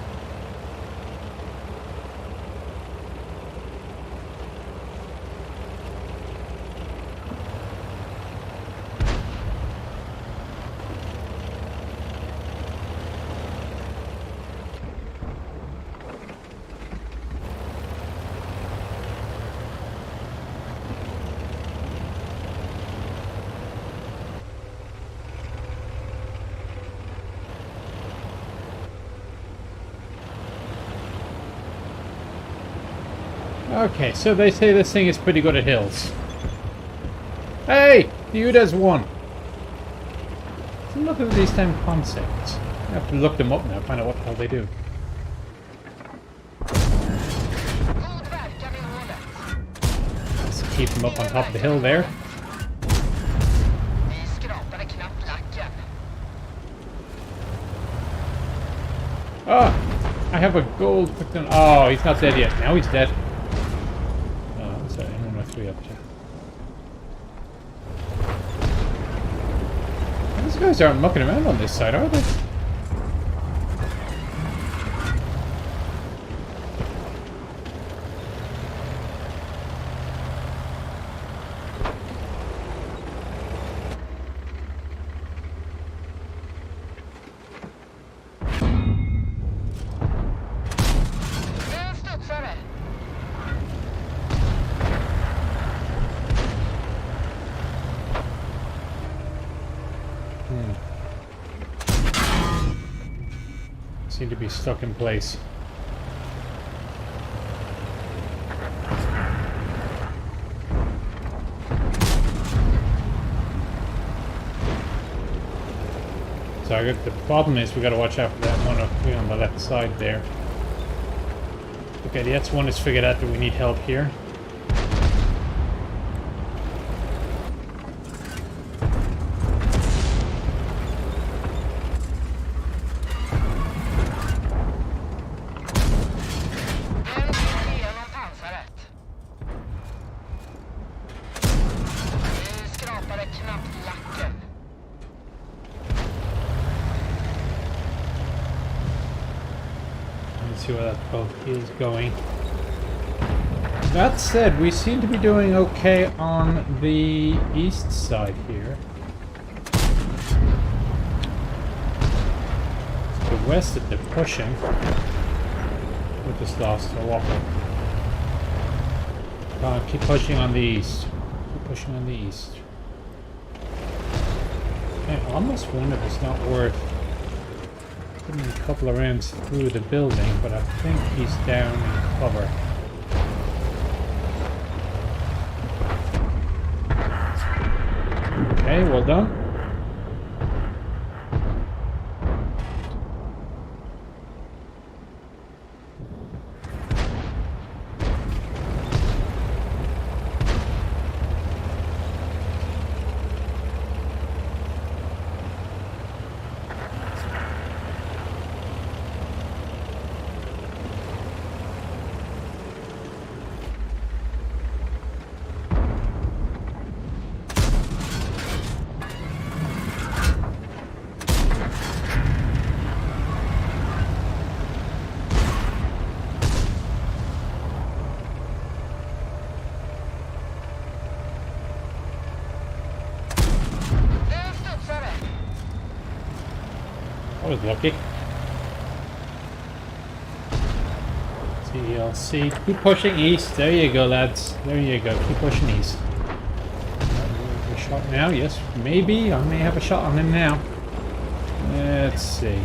Okay, so they say this thing is pretty good at hills. Hey! You does one. Look at these damn concepts. I have to look them up now, find out what the hell they do. Let's keep them up on top of the hill there. Oh! I have a gold victim. Oh, he's not dead yet. Now he's dead. Oh, what's that? Anyone 3 up to? These guys aren't mucking around on this side, are they? Seem to be stuck in place. So I got, the problem is we got to watch out for that 103 on the left side there. Okay, the S1 is figured out that we need help here. See where that boat is going. That said, we seem to be doing okay on the east side here. The west that they're pushing. We just lost a whopper. Keep pushing on the east. Keep pushing on the east. I almost wonder if it's not worth putting a couple of rounds through the building, but I think he's down in cover. Okay, well done. I was lucky. TLC. Keep pushing east. There you go, lads. There you go. Keep pushing east. A shot now? Yes, maybe. I may have a shot on him now. Let's see.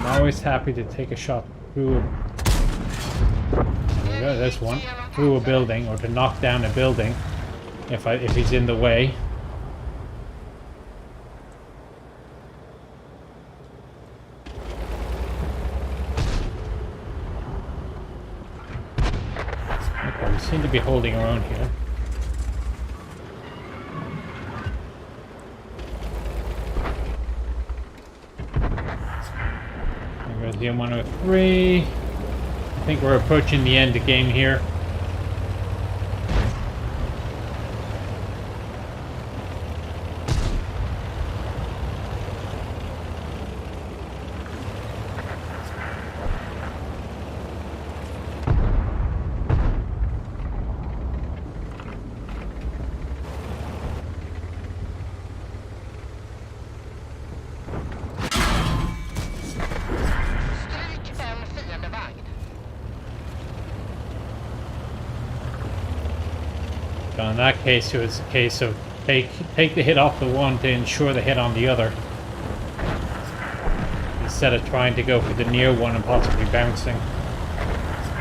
Always happy to take a shot through. There we go, there's one. Through a building, or to knock down a building if he's in the way. Okay, we seem to be holding our own here. The M103. I think we're approaching the end of the game here. So in that case, it was a case of take the hit off the one to ensure the hit on the other, instead of trying to go for the near one and possibly bouncing.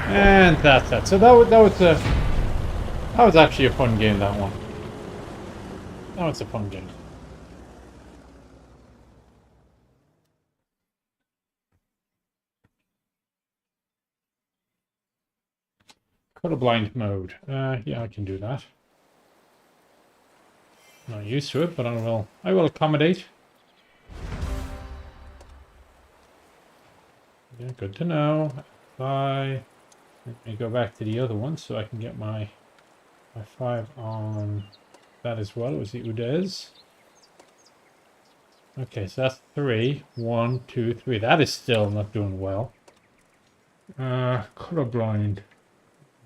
And that's that. So that was actually a fun game. That one. That was a fun game. Colorblind mode. Yeah, I can do that. Not used to it, but I will accommodate. Yeah, good to know. Let me go back to the other one so I can get my 5 on that as well. It was the Udez. Okay, so that's 3. 1, 2, 3. That is still not doing well. Colorblind.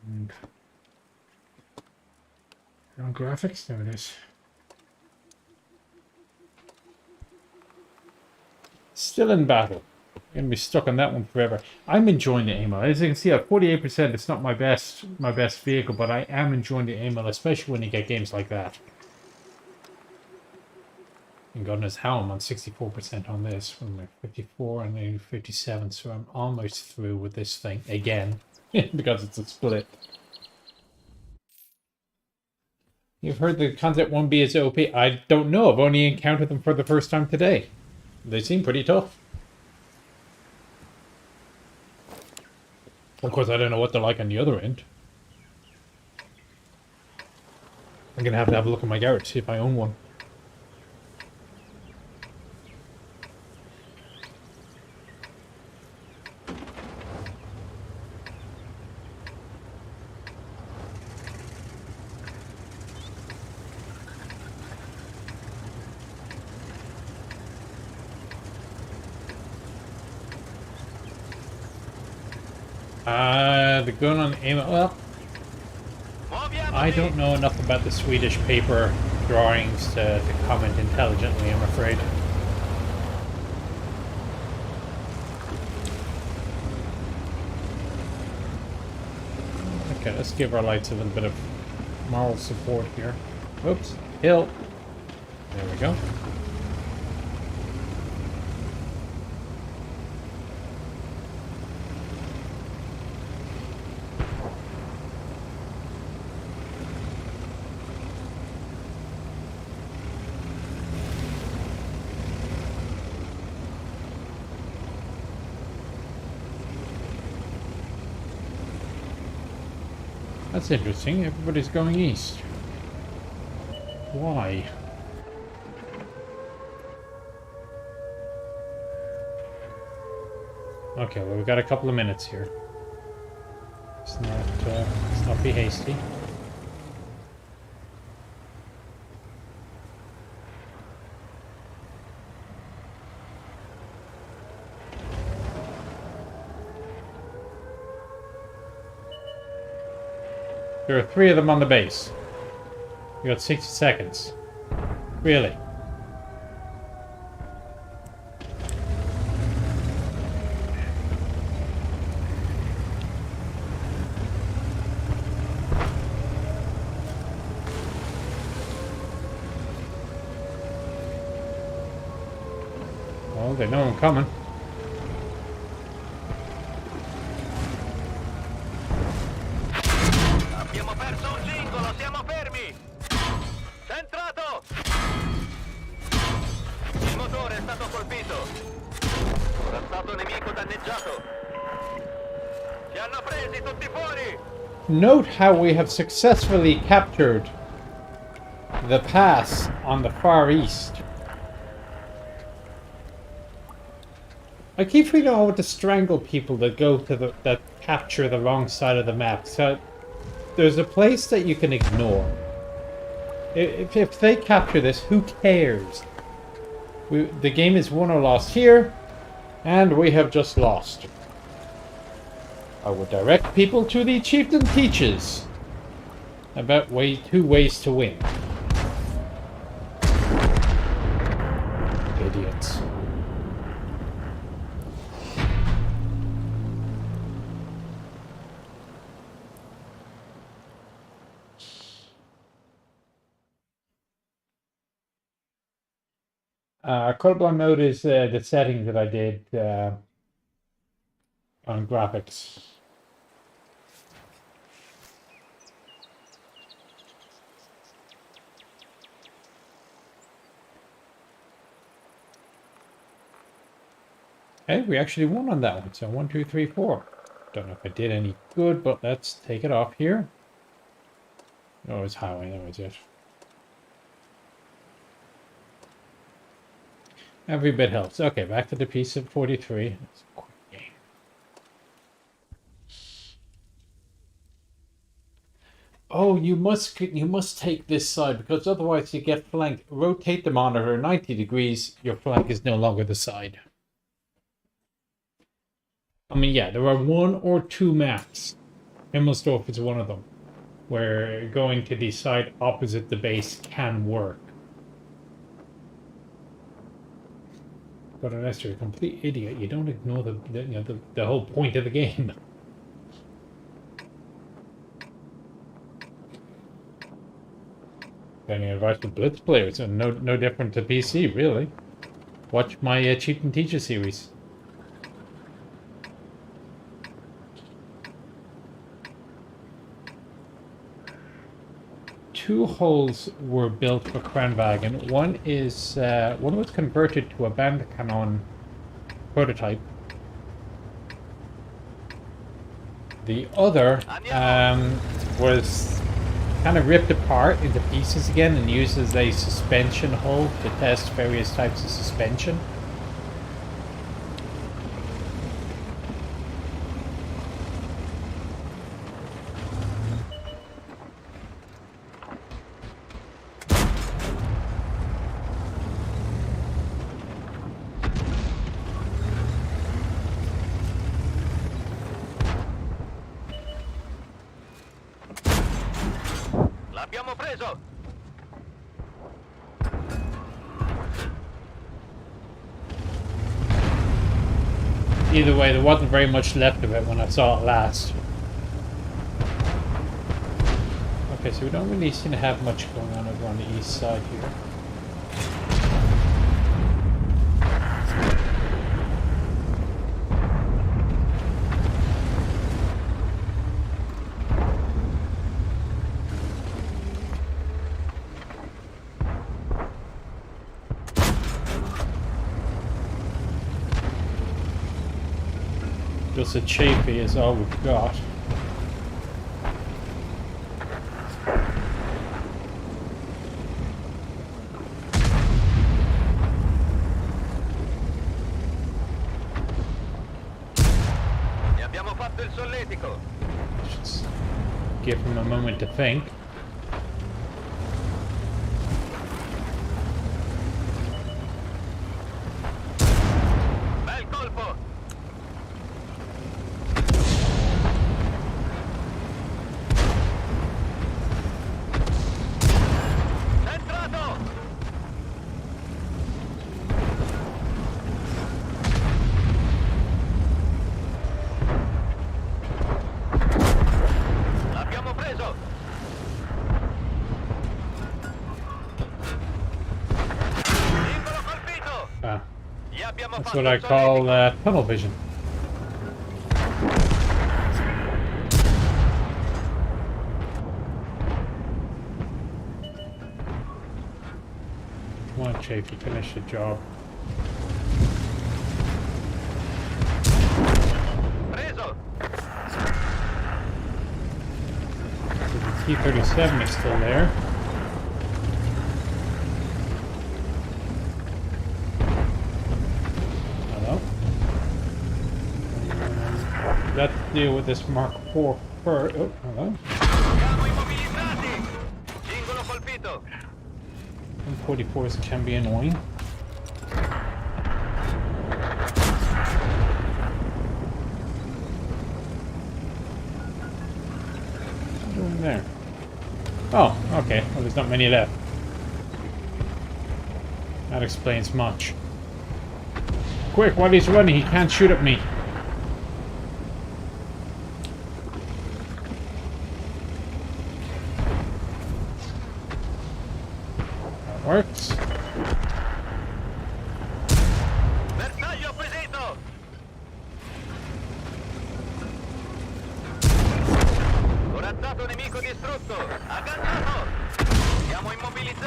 And on graphics, there it is. Still in battle. I'm gonna be stuck on that one forever. I'm enjoying the AML. As you can see, at 48%, it's not my best vehicle, but I am enjoying the AML, especially when you get games like that. And God knows how I'm on 64% on this. From my 54 and then 57, so I'm almost through with this thing again. Because it's a split. You've heard the Concept 1B is OP. I don't know. I've only encountered them for the first time today. They seem pretty tough. Of course, I don't know what they're like on the other end. I'm going to have a look at my garage, see if I own one. The gun on aim. Well, I don't know enough about the Swedish paper drawings to comment intelligently, I'm afraid. Okay, let's give our lights a little bit of moral support here. Oops, hill. There we go. That's interesting. Everybody's going east. Why? Okay, well, we've got a couple of minutes here. Let's not be hasty. There are 3 of them on the base. You got 60 seconds. Really? Well, they know I'm coming. Note how we have successfully captured the pass on the far east. I keep feeling I want to strangle people that go to that capture the wrong side of the map. So there's a place that you can ignore. If they capture this, who cares? The game is won or lost here, and we have just lost. I would direct people to the Chieftain Teaches about 2 ways to win. Idiots. Colorblind mode is the setting that I did on graphics. Hey, we actually won on that one. So 1, 2, 3, 4. Don't know if I did any good, but let's take it off here. Oh, it's highway. That was it. Every bit helps. Okay, back to the piece of 43. It's a quick game. Oh, you must take this side because otherwise you get flanked. Rotate the monitor 90 degrees. Your flank is no longer the side. I mean, yeah, there are 1 or 2 maps. Himmelsdorf is one of them, where going to the side opposite the base can work. But unless you're a complete idiot, you don't ignore the whole point of the game. Any advice for Blitz players? No different to PC, really. Watch my Cheat and Teacher series. Two hulls were built for Kranvagn. One was converted to a Bandcannon prototype. The other was kind of ripped apart into pieces again and used as a suspension hull to test various types of suspension. L'abbiamo preso! Either way, there wasn't very much left of it when I saw it last. Okay, so we don't really seem to have much going on over on the east side here. Just a Chafee is all we've got. Ne abbiamo fatto il solletico! Just give him a moment to think. Bel colpo! Centrato! L'abbiamo preso! Singolo colpito! Ah, Gli abbiamo that's fatto what I il call solletico! tunnel vision. Come on, Chafee, finish the job. Preso! So the T-37 is still there. Hello? Let's deal with this Mark IV first. Oh, hello. Siamo immobilizzati! Singolo colpito! 44s can be annoying. What's he doing there? Oh, okay. Well, there's not many left. That explains much. Quick, while he's running, he can't shoot at me. That works.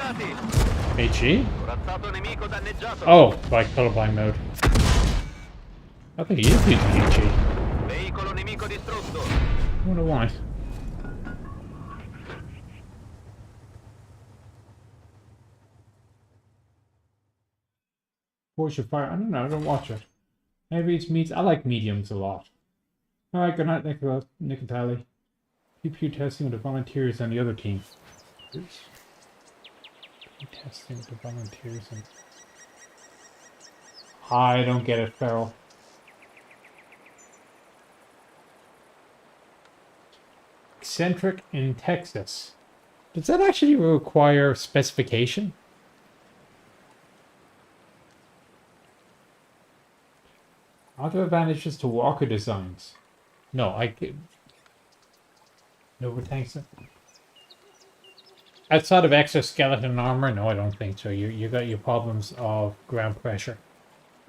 immobilizzati. HE? Corazzato nemico danneggiato. Oh, by colorblind mode. I think he is using HE. Veicolo nemico distrutto. I wonder why. Force your fire. I don't know. I don't watch it. Maybe it's meats. I like mediums a lot. All right. Good night, Nicotali. Pew testing with the volunteers on the other team. Pew testing with the volunteers and. I don't get it, Farrell. Eccentric in Texas. Does that actually require specification? Other advantages to Walker designs. No, no thanks. Outside of exoskeleton armor, no, I don't think so. You got your problems of ground pressure.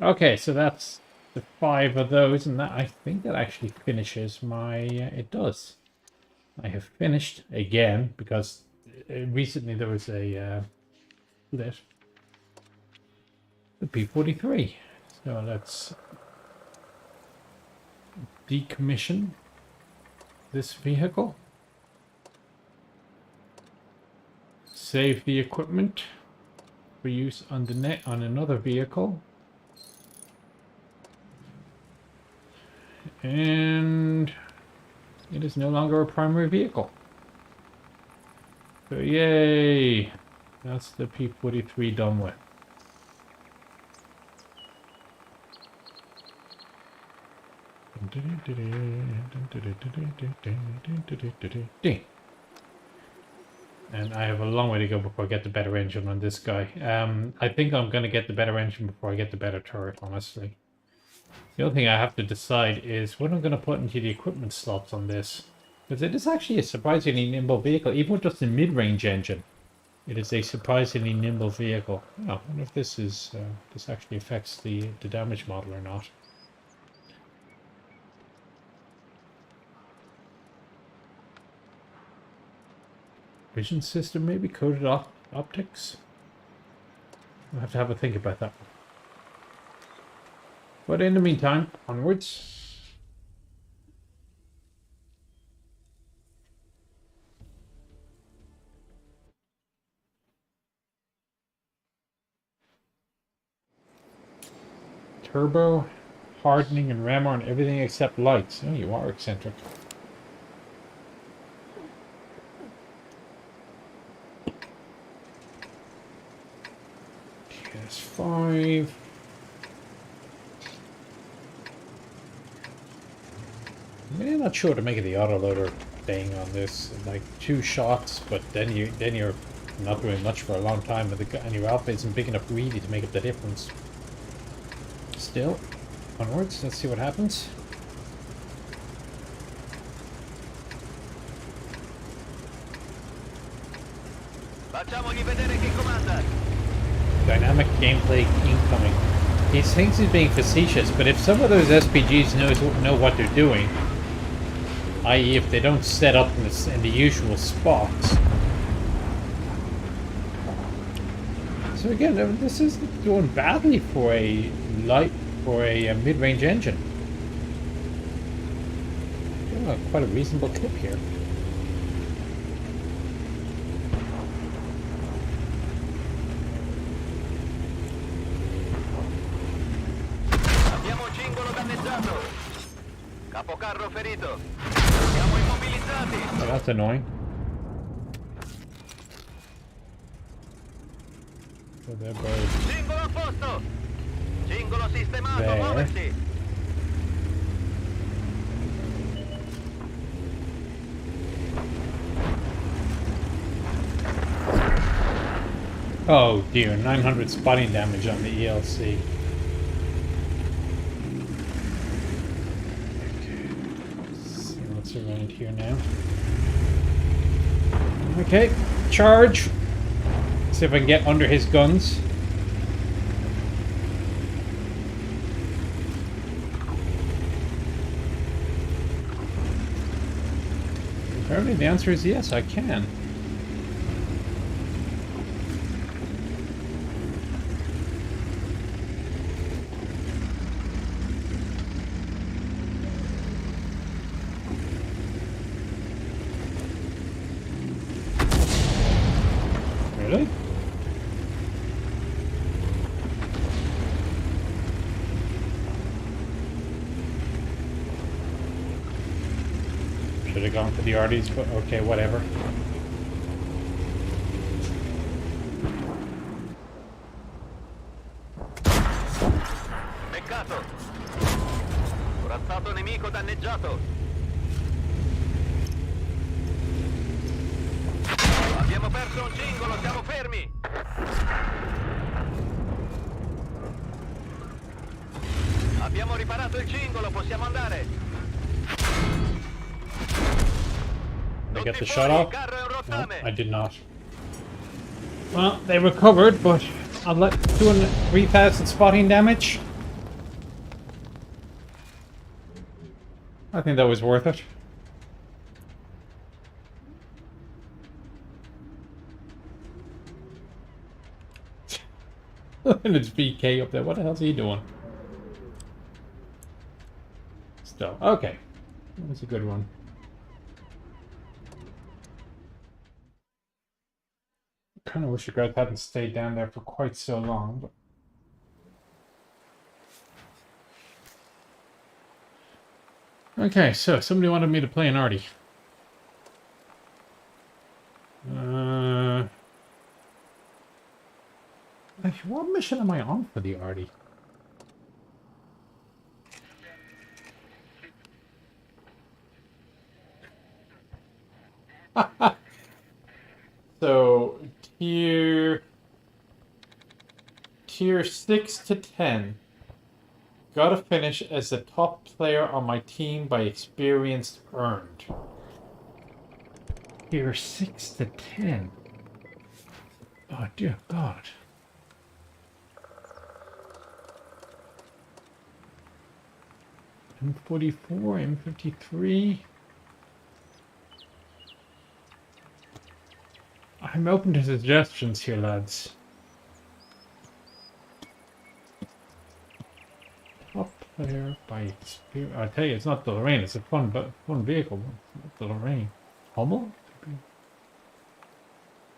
Okay, so that's the 5 of those, and that I think that actually finishes my. It does. I have finished again because recently there was a split. The P-43. So let's decommission this vehicle. Save the equipment for use on the on another vehicle. And it is no longer a primary vehicle. So yay! That's the P-43 done with. And I have a long way to go before I get the better engine on this guy. I think I'm going to get the better engine before I get the better turret, honestly. The other thing I have to decide is what I'm going to put into the equipment slots on this. Because it is actually a surprisingly nimble vehicle, even with just a mid-range engine. It is a surprisingly nimble vehicle. Oh, I wonder if this is this actually affects the damage model or not. Vision system maybe, coded optics. I'll have to have a think about that. But in the meantime, onwards. Turbo, hardening, and rammer on everything except lights. Oh, you are eccentric. PS5. I'm really not sure to make it the autoloader thing on this. Like 2 shots, but then you're not doing much for a long time, and your alpha isn't big enough really to make up the difference. Still, onwards. Let's see what happens. Facciamogli vedere chi comanda. Dynamic gameplay incoming. He thinks he's being facetious, but if some of those SPGs know what they're doing, i.e. if they don't set up in the usual spots. So again, this is doing badly for a mid-range engine. Quite a reasonable clip here. Abbiamo un cingolo danneggiato. Capocarro ferito. Siamo immobilizzati. Oh, that's annoying. So they're both Cingolo a posto. Cingolo sistemato, there. muoversi. Oh dear, 900 spotting damage on the ELC. Okay, let's see what's around here now. Okay, charge. See if I can get under his guns. Apparently the answer is yes, I can. Really? Should have gone for the Arties, but okay, whatever. Peccato. Corazzato nemico danneggiato. Abbiamo perso un cingolo, siamo fermi. Abbiamo riparato il cingolo, possiamo andare. Did I get the Tutti shot fuori, off? carro è un No, rottame. I did not. Well, they recovered, but I'm doing 3,000 spotting damage. I think that was worth it. And it's BK up there. What the hell's he doing? Still. Okay. That was a good one. Kind of wish you guys hadn't stayed down there for quite so long, but... Okay, so somebody wanted me to play an Artie. What mission am I on for the Artie? So, tier 6 to 10. Gotta finish as the top player on my team by experience earned. Tier 6 to 10. Oh dear God. M44, M53. I'm open to suggestions here, lads. Top player by experience. I tell you, it's not the Lorraine. It's a fun vehicle. It's not the Lorraine. Hummel?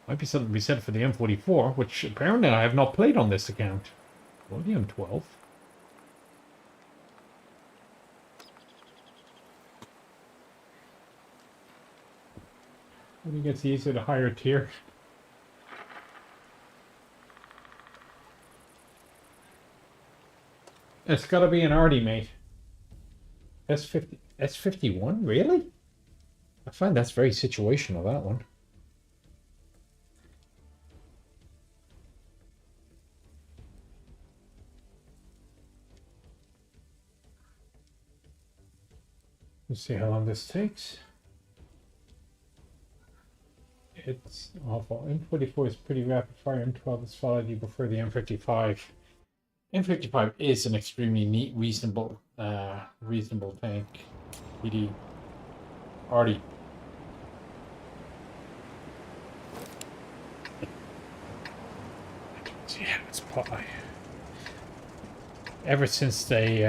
Might be something to be said for the M44, which apparently I have not played on this account. Or the M12. When it gets easier to higher tier. It's gotta be an Artie, mate. S51? Really? I find that's very situational, that one. Let's see how long this takes. It's awful. M44 is pretty rapid fire. M12 is followed. You prefer the M55. M55 is an extremely neat, reasonable tank. PD. Artie. Yeah, it's pie. Ever since they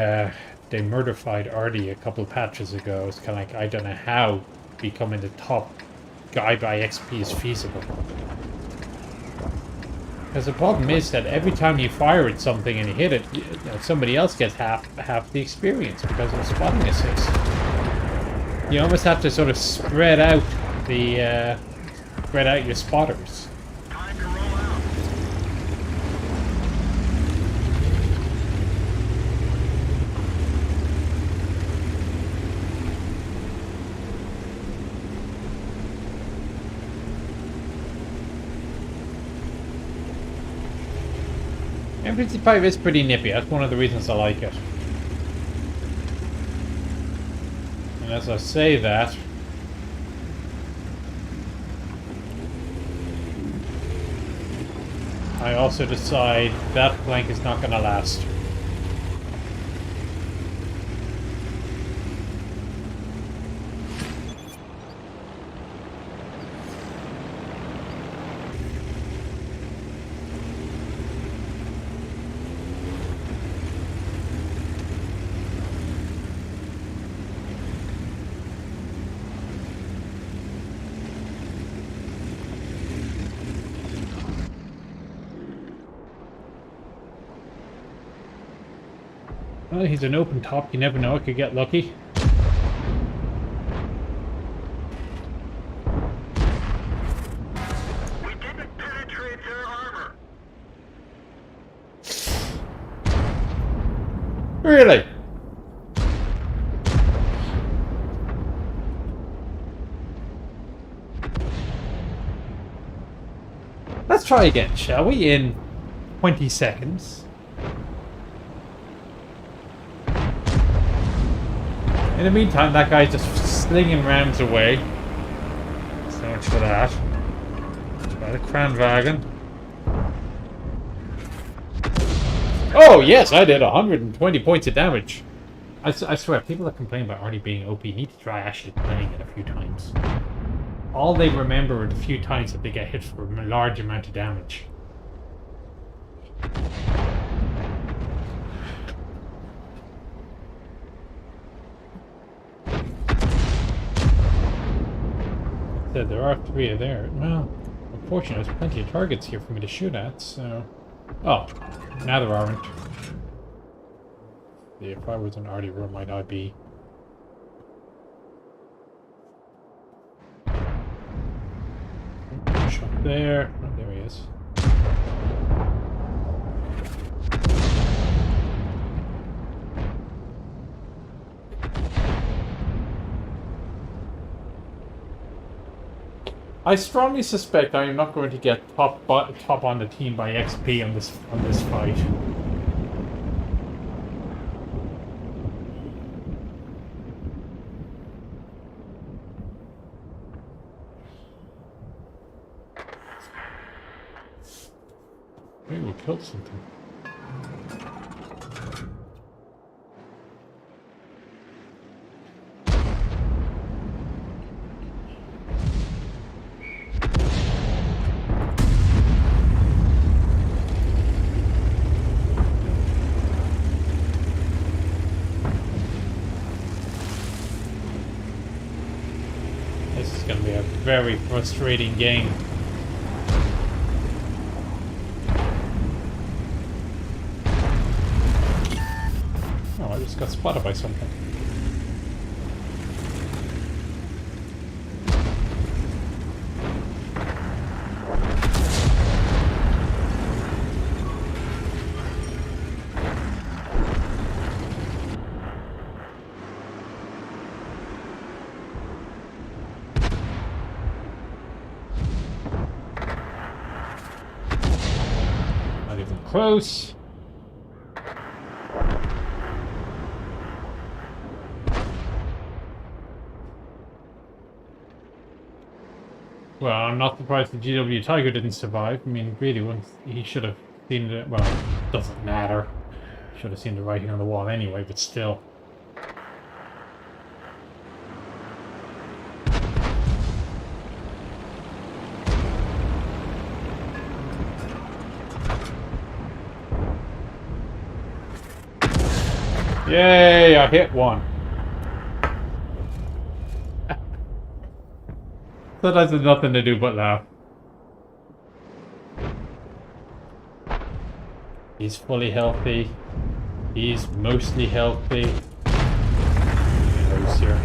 murderfied Artie a couple of patches ago, it's kind of like, I don't know how becoming the top guy by XP is feasible. Because the problem is that every time you fire at something and you hit it, somebody else gets half the experience because of the spotting assist. You almost have to sort of spread out your spotters. Time to roll out. M55 is pretty nippy. That's one of the reasons I like it. And as I say that, I also decide that flank is not going to last. Well, he's an open top. You never know. I could get lucky. We didn't penetrate their armor. Really? Let's try again, shall we? In 20 seconds. In the meantime, that guy's just slinging rams away. So much for that. By the Kranwagen. Oh, yes, I did 120 points of damage. I swear, people that complain about already being OP need to try actually playing it a few times. All they remember are the few times that they get hit for a large amount of damage. Said there are 3 of there. Well, unfortunately, there's plenty of targets here for me to shoot at, so... Oh, now there aren't. Yeah, if I wasn't already, where might I be? Shot there. Oh, there he is. I strongly suspect I am not going to get top on the team by XP on this fight. Maybe we killed something. This is going to be a very frustrating game. Oh, I just got spotted by something. Not even close. Well, I'm not surprised the GW Tiger didn't survive. I mean, really, he should have seen the... Well, it doesn't matter. Should have seen the writing on the wall anyway, but still. Yay, I hit one. That has nothing to do but laugh. He's fully healthy. He's mostly healthy. Who's here?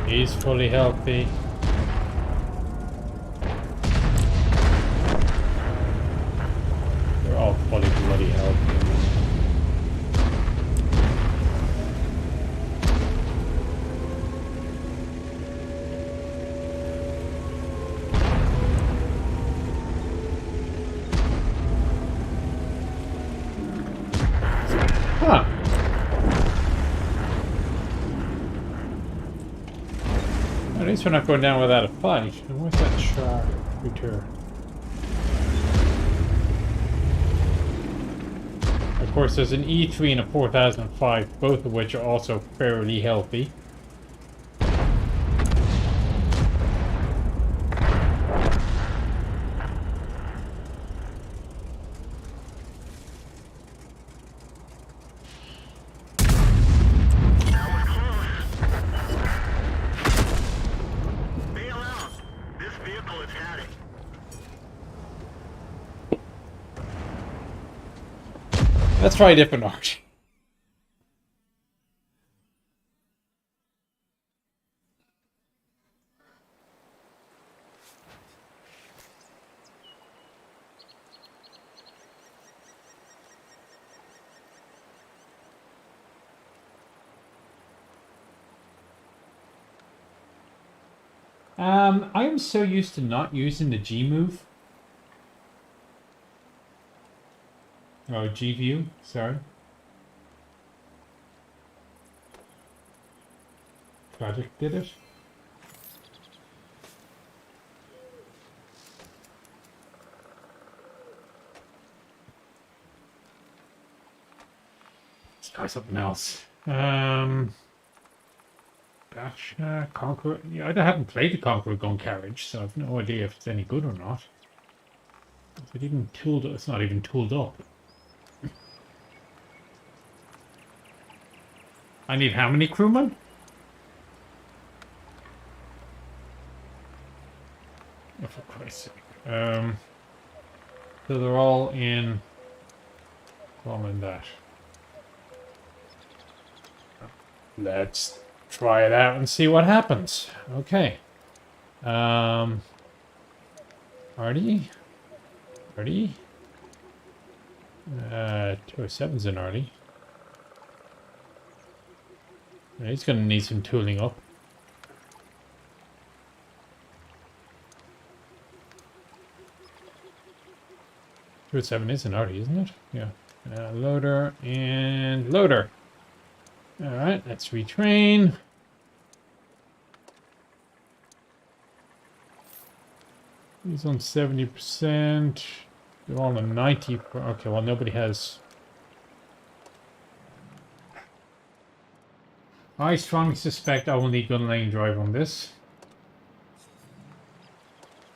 He's fully healthy. They're all fully bloody healthy. Huh. At least we're not going down without a fight. And where's that shark return? course, there's an E3 and a 4005, both of which are also fairly healthy. Let's try a different art. I am so used to not using the G move. Oh, G view, sorry. Project did it. Let's try something else. Batch, Conqueror. Yeah, I haven't played the Conqueror gun carriage, so I've no idea if it's any good or not. Is it even tooled? It's not even tooled up. I need how many crewmen? Oh, for Christ's sake. So they're all in that. Let's try it out and see what happens. Okay. Artie? 207's an Artie. Yeah, he's gonna need some tooling up. Two 7 is an Artie, isn't it? Yeah. Loader and loader. Alright, let's retrain. He's on 70%. They're all on 90%. Okay, well, nobody has. I strongly suspect I will need gun lane drive on this.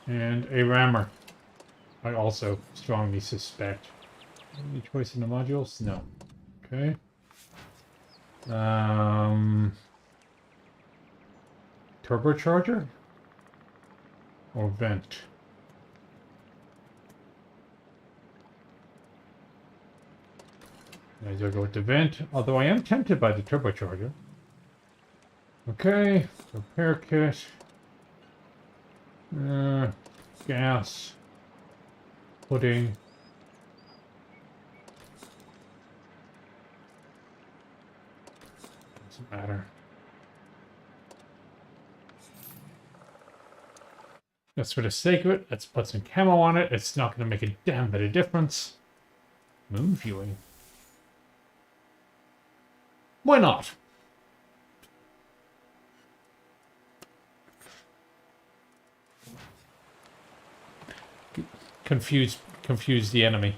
And a rammer. I also strongly suspect. Any choice in the modules? No. Okay. Turbocharger? Or vent? Might as well go with the vent, although I am tempted by the turbocharger. Okay, repair kit. Gas. Pudding. Doesn't matter. Just for the sake of it, let's put some camo on it. It's not going to make a damn bit of difference. Moon viewing. Why not? Confuse the enemy.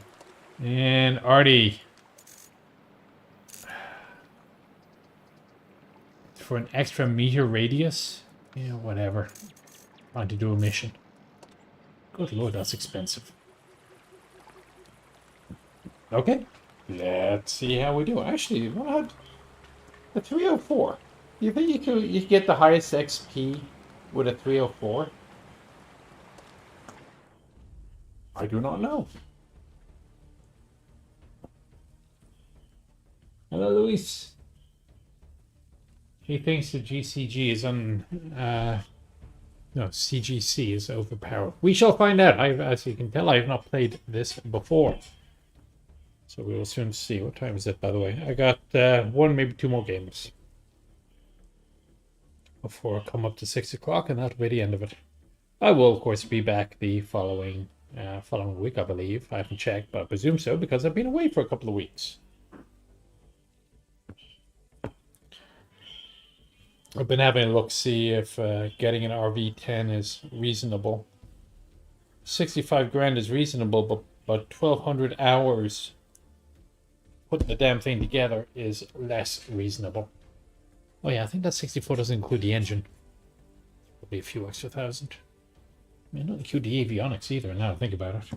And Artie. For an extra meter radius? Yeah, whatever. Trying to do a mission. Good lord, that's expensive. Okay. Let's see how we do. Actually, what? The 304. Do you think you could get the highest XP with a 304? I do not know. Hello, Luis. He thinks the GCG is no, CGC is overpowered. We shall find out. As you can tell, I have not played this before. So we will soon see. What time is it, by the way? I got one, maybe two more games before I come up to 6 o'clock, and that'll be the end of it. I will, of course, be back the following week, I believe. I haven't checked, but I presume so, because I've been away for a couple of weeks. I've been having a look, see if getting an RV10 is reasonable. 65 grand is reasonable, but 1,200 hours putting the damn thing together is less reasonable. Oh yeah, I think that 64 doesn't include the engine. Probably a few extra thousand. I mean, not include the avionics either, now I think about it.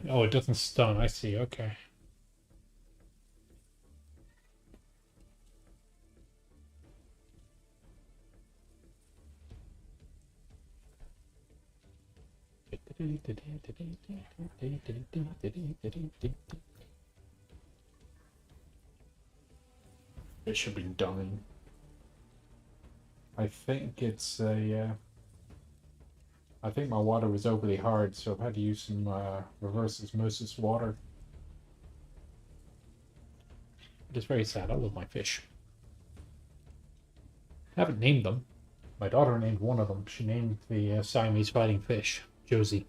Oh, it doesn't stun, I see, okay. It should be done. I think it's a. I think my water was overly hard, so I've had to use some reverse osmosis water. It is very sad. I love my fish. I haven't named them. My daughter named one of them. She named the Siamese fighting fish Josie.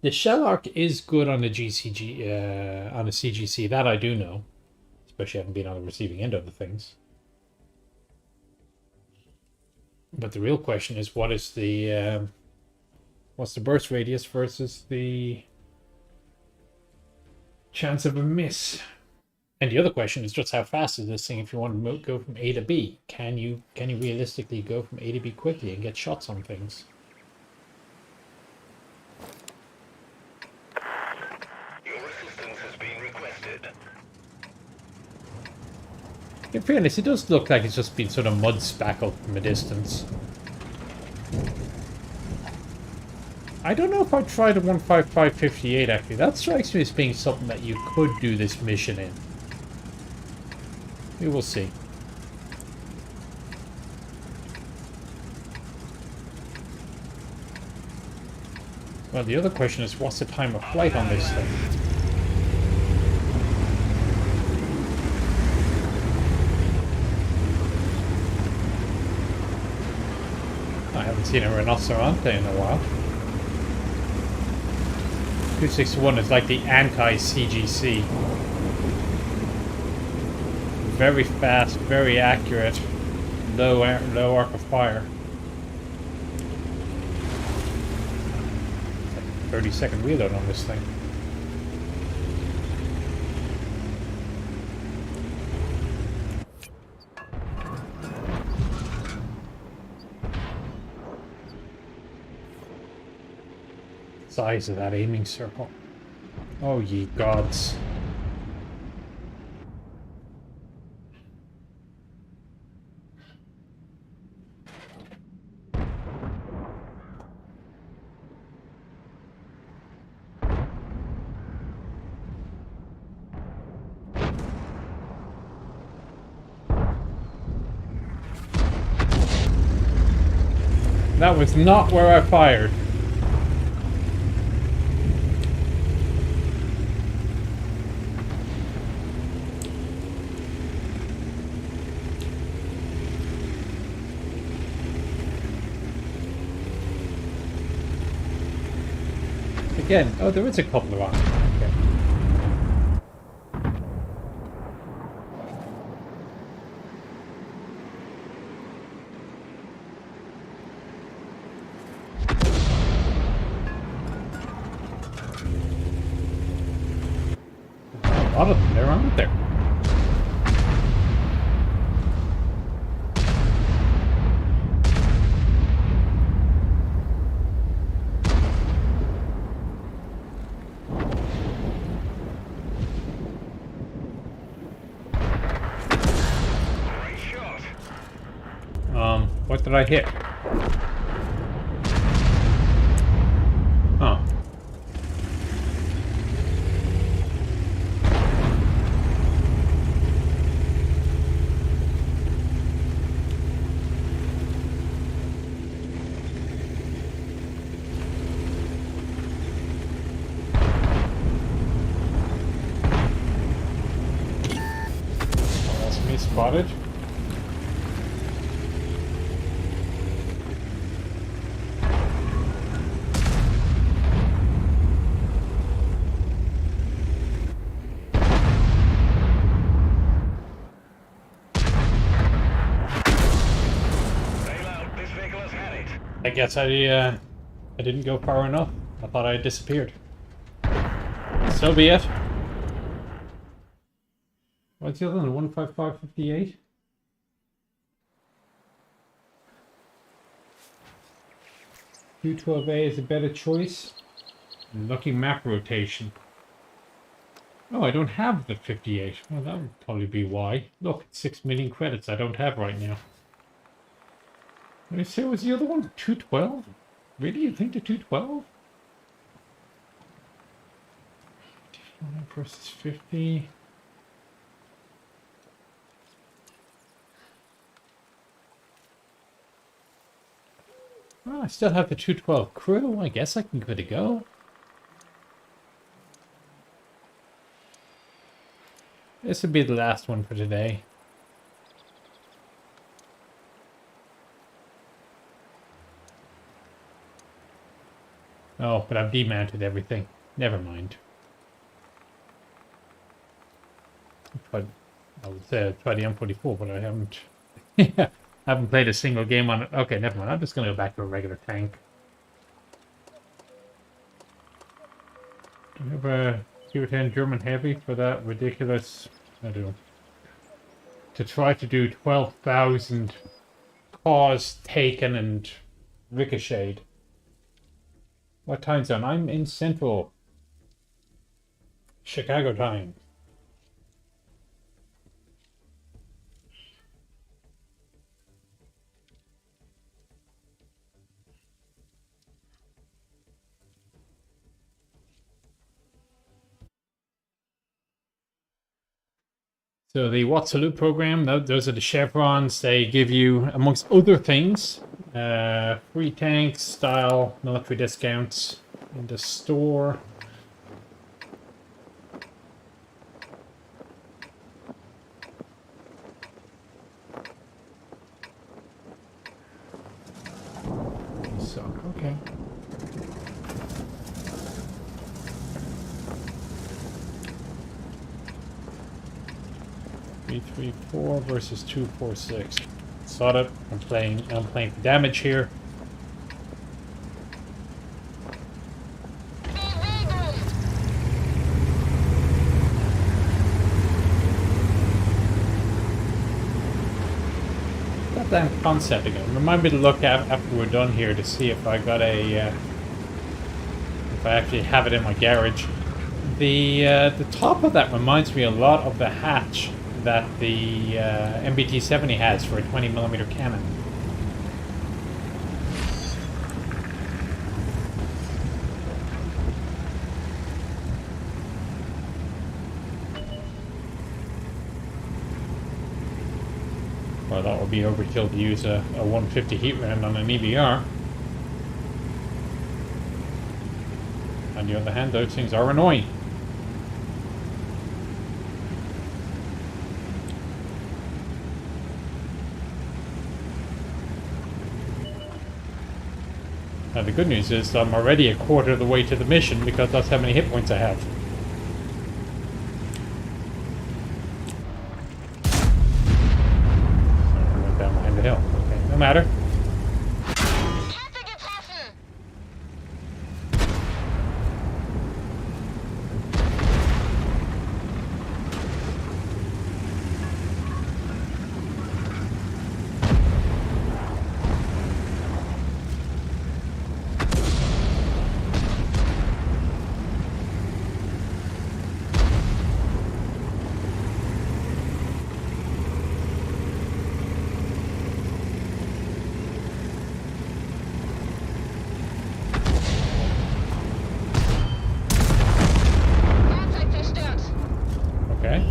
The Shellark is good on the GCG, on the CGC. That I do know, especially having been on the receiving end of the things. But the real question is, what is the what's the burst radius versus the chance of a miss? And the other question is just how fast is this thing if you want to go from A to B? Can you realistically go from A to B quickly and get shots on things? Your assistance has been requested. In fairness, it does look like it's just been sort of mud spackled from a distance. I don't know if I'd try the 15558 actually. That strikes me as being something that you could do this mission in. We will see. Well, the other question is, what's the time of flight on this thing? I haven't seen a Rhinoceronte in a while. 261 is like the anti-CGC. Very fast, very accurate, low arc of fire. 30-second reload on this thing. Size of that aiming circle. Oh ye gods. That was not where I fired. Again, oh, there is a couple of options. Okay. A lot of them there, aren't there? What did I hit? Oh. That's me spotted. I guess I didn't go far enough. I thought I had disappeared. So be it. What's the other one? 15558? U12A is a better choice. Lucky map rotation. Oh, I don't have the 58. Well, that would probably be why. Look, 6 million credits I don't have right now. Let me say, was the other one 212? Really? You think the 212? 55 versus 50. Oh, I still have the 212 crew. I guess I can give it a go. This would be the last one for today. Oh, but I've demounted everything. Never mind. But I would say I'd try the M44, but I haven't. I haven't played a single game on it. Okay, never mind. I'm just gonna go back to a regular tank. Do you have a Q10 German heavy for that ridiculous? I do. To try to do 12,000 cause taken and ricocheted. What time zone? I'm in Central Chicago time. So the What Salute program, those are the chevrons. They give you, amongst other things, free tanks, style, military discounts in the store. So, okay. .334 versus .246. Saw it. I'm playing for damage here. That damn concept again. Remind me to look after we're done here to see if I got a if I actually have it in my garage. The top of that reminds me a lot of the hatch that the MBT-70 has for a 20mm cannon. Well, that would be overkill to use a 150 heat round on an EBR. On the other hand, those things are annoying. Now the good news is I'm already a quarter of the way to the mission because that's how many hit points I have. I went down behind the hill. Okay, no matter. Okay.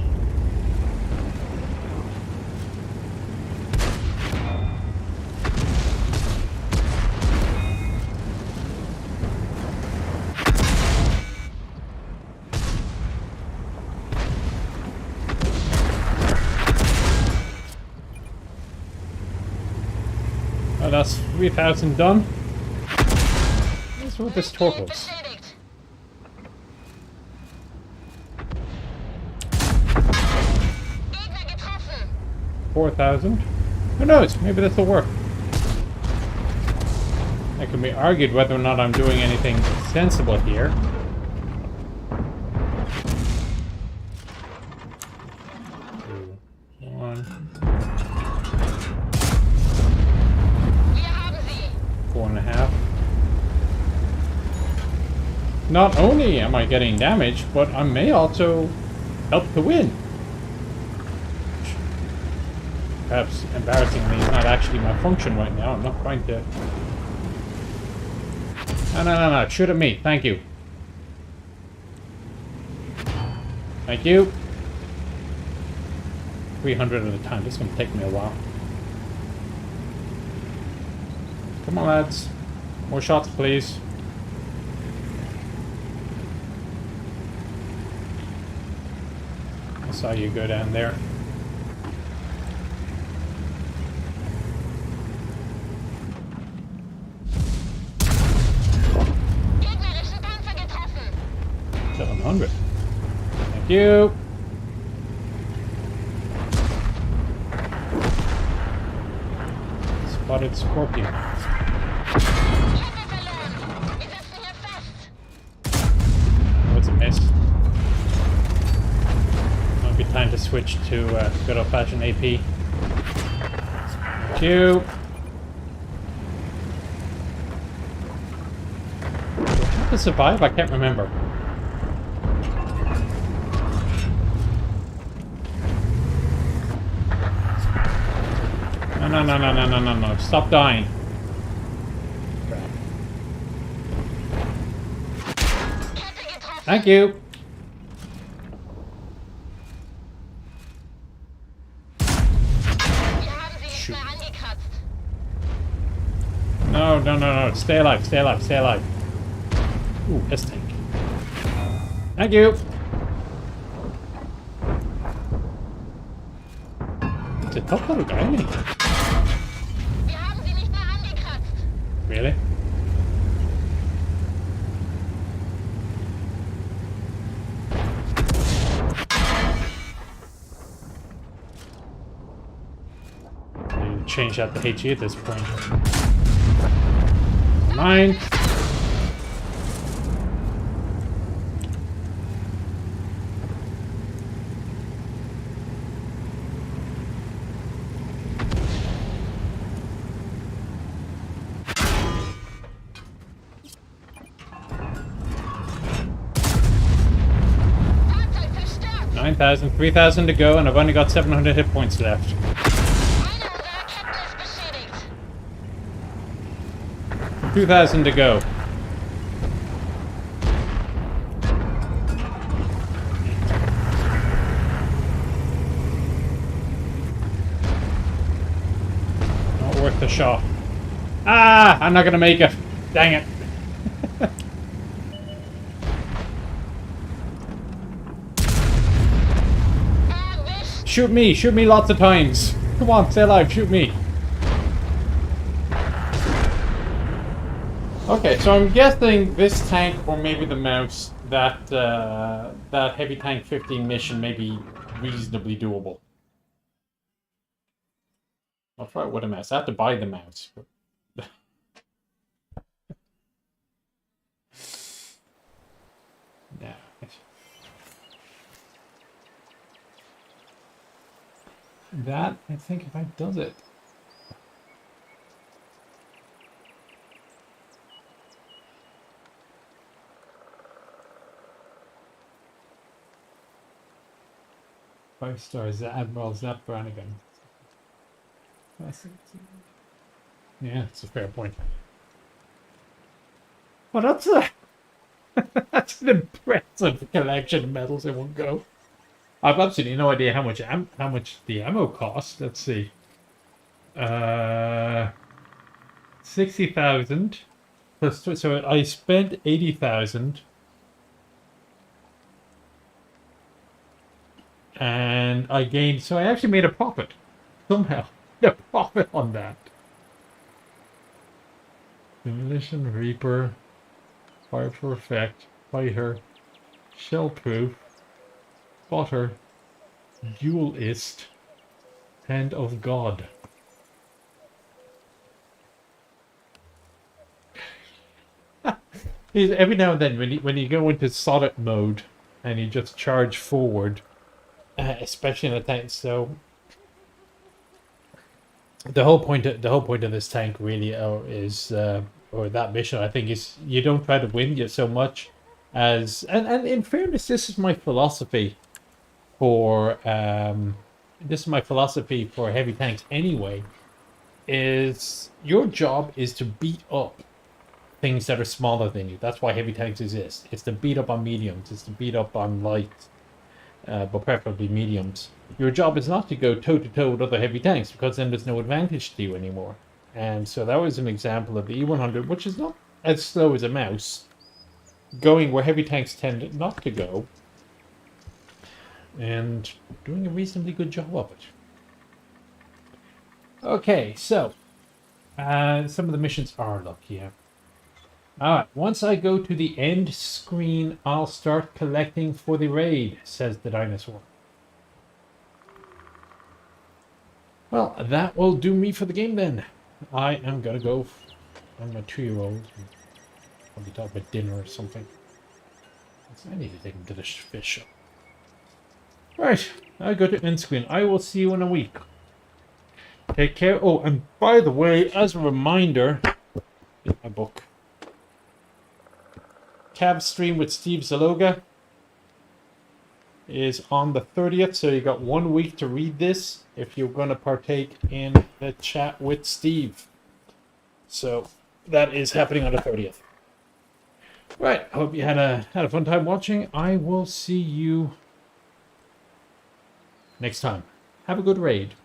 Well, that's 3,000 done. Let's what this totals. 4,000. Who knows? Maybe this will work. It can be argued whether or not I'm doing anything sensible here. Two, one. Wir haben sie. 4.5. Not only am I getting damage, but I may also help to win. Perhaps embarrassingly is not actually my function right now. I'm not trying to... No. Shoot at me. Thank you. Thank you. 300 at a time. This is going to take me a while. Come on, lads. More shots, please. I saw you go down there. Gegnerischen Panzer getroffen. 700. Thank you. Spotted Scorpion. Kette verloren. Wir sitzen hier fest. What's a miss? Might be time to switch to good old-fashioned AP. Thank you. Do I have to survive? I can't remember. No. Stop dying. Crap. Kette getroffen. Thank you. Wir haben sie nicht mehr angekratzt. No. Stay alive. Ooh, S-tank. Thank you. It's a tough little guy, isn't he? Wir haben sie nicht mehr angekratzt. Really? I need to change out the HE at this point. Mine. Fahrzeug zerstört. 9,000, 3,000 to go, and I've only got 700 hit points left. Eine unserer Ketten ist beschädigt. 2,000 to go. Not worth the shot. Ah! I'm not gonna make it. Dang it. Erwischt. Shoot me lots of times. Come on, stay alive, shoot me. Okay, so I'm guessing this tank, or maybe the mouse, that heavy tank 15 mission may be reasonably doable. I'll try it with a mouse. I have to buy the mouse. No. That, I think, if I does it. Five stars, Admiral Zap Brannigan. Yeah, it's a fair point. Well, that's a that's an impressive collection of medals in one go. I've absolutely no idea how much the ammo costs. Let's see. 60,000 plus. So I spent 80,000. And I gained, so I actually made a profit. Somehow. A profit on that. Demolition, Reaper, Fire for Effect, Fighter, Shellproof, Spotter, Duelist, Hand of God. Every now and then, when you go into solid mode and you just charge forward, especially in a tank, so the whole point of this tank really is or that mission, I think, is you don't try to win you so much as, and in fairness, this is my philosophy for heavy tanks anyway, is your job is to beat up things that are smaller than you. That's why heavy tanks exist. It's to beat up on mediums. It's to beat up on light, but preferably mediums. Your job is not to go toe-to-toe with other heavy tanks, because then there's no advantage to you anymore. And so that was an example of the E100, which is not as slow as a mouse, going where heavy tanks tend not to go, and doing a reasonably good job of it. Okay, so some of the missions are lucky. Yeah. Alright, once I go to the end screen, I'll start collecting for the raid, says the dinosaur. Well, that will do me for the game then. I am gonna go. I'm a 2-year-old. Probably talk about dinner or something. I need to take him to the fish shop. Right, I'll go to end screen. I will see you in a week. Take care. Oh, and by the way, as a reminder, get my book. Cab stream with Steve Zaloga is on the 30th, so you got 1 week to read this if you're going to partake in the chat with Steve. So that is happening on the 30th. Right, I hope you had a fun time watching. I will see you next time. Have a good raid.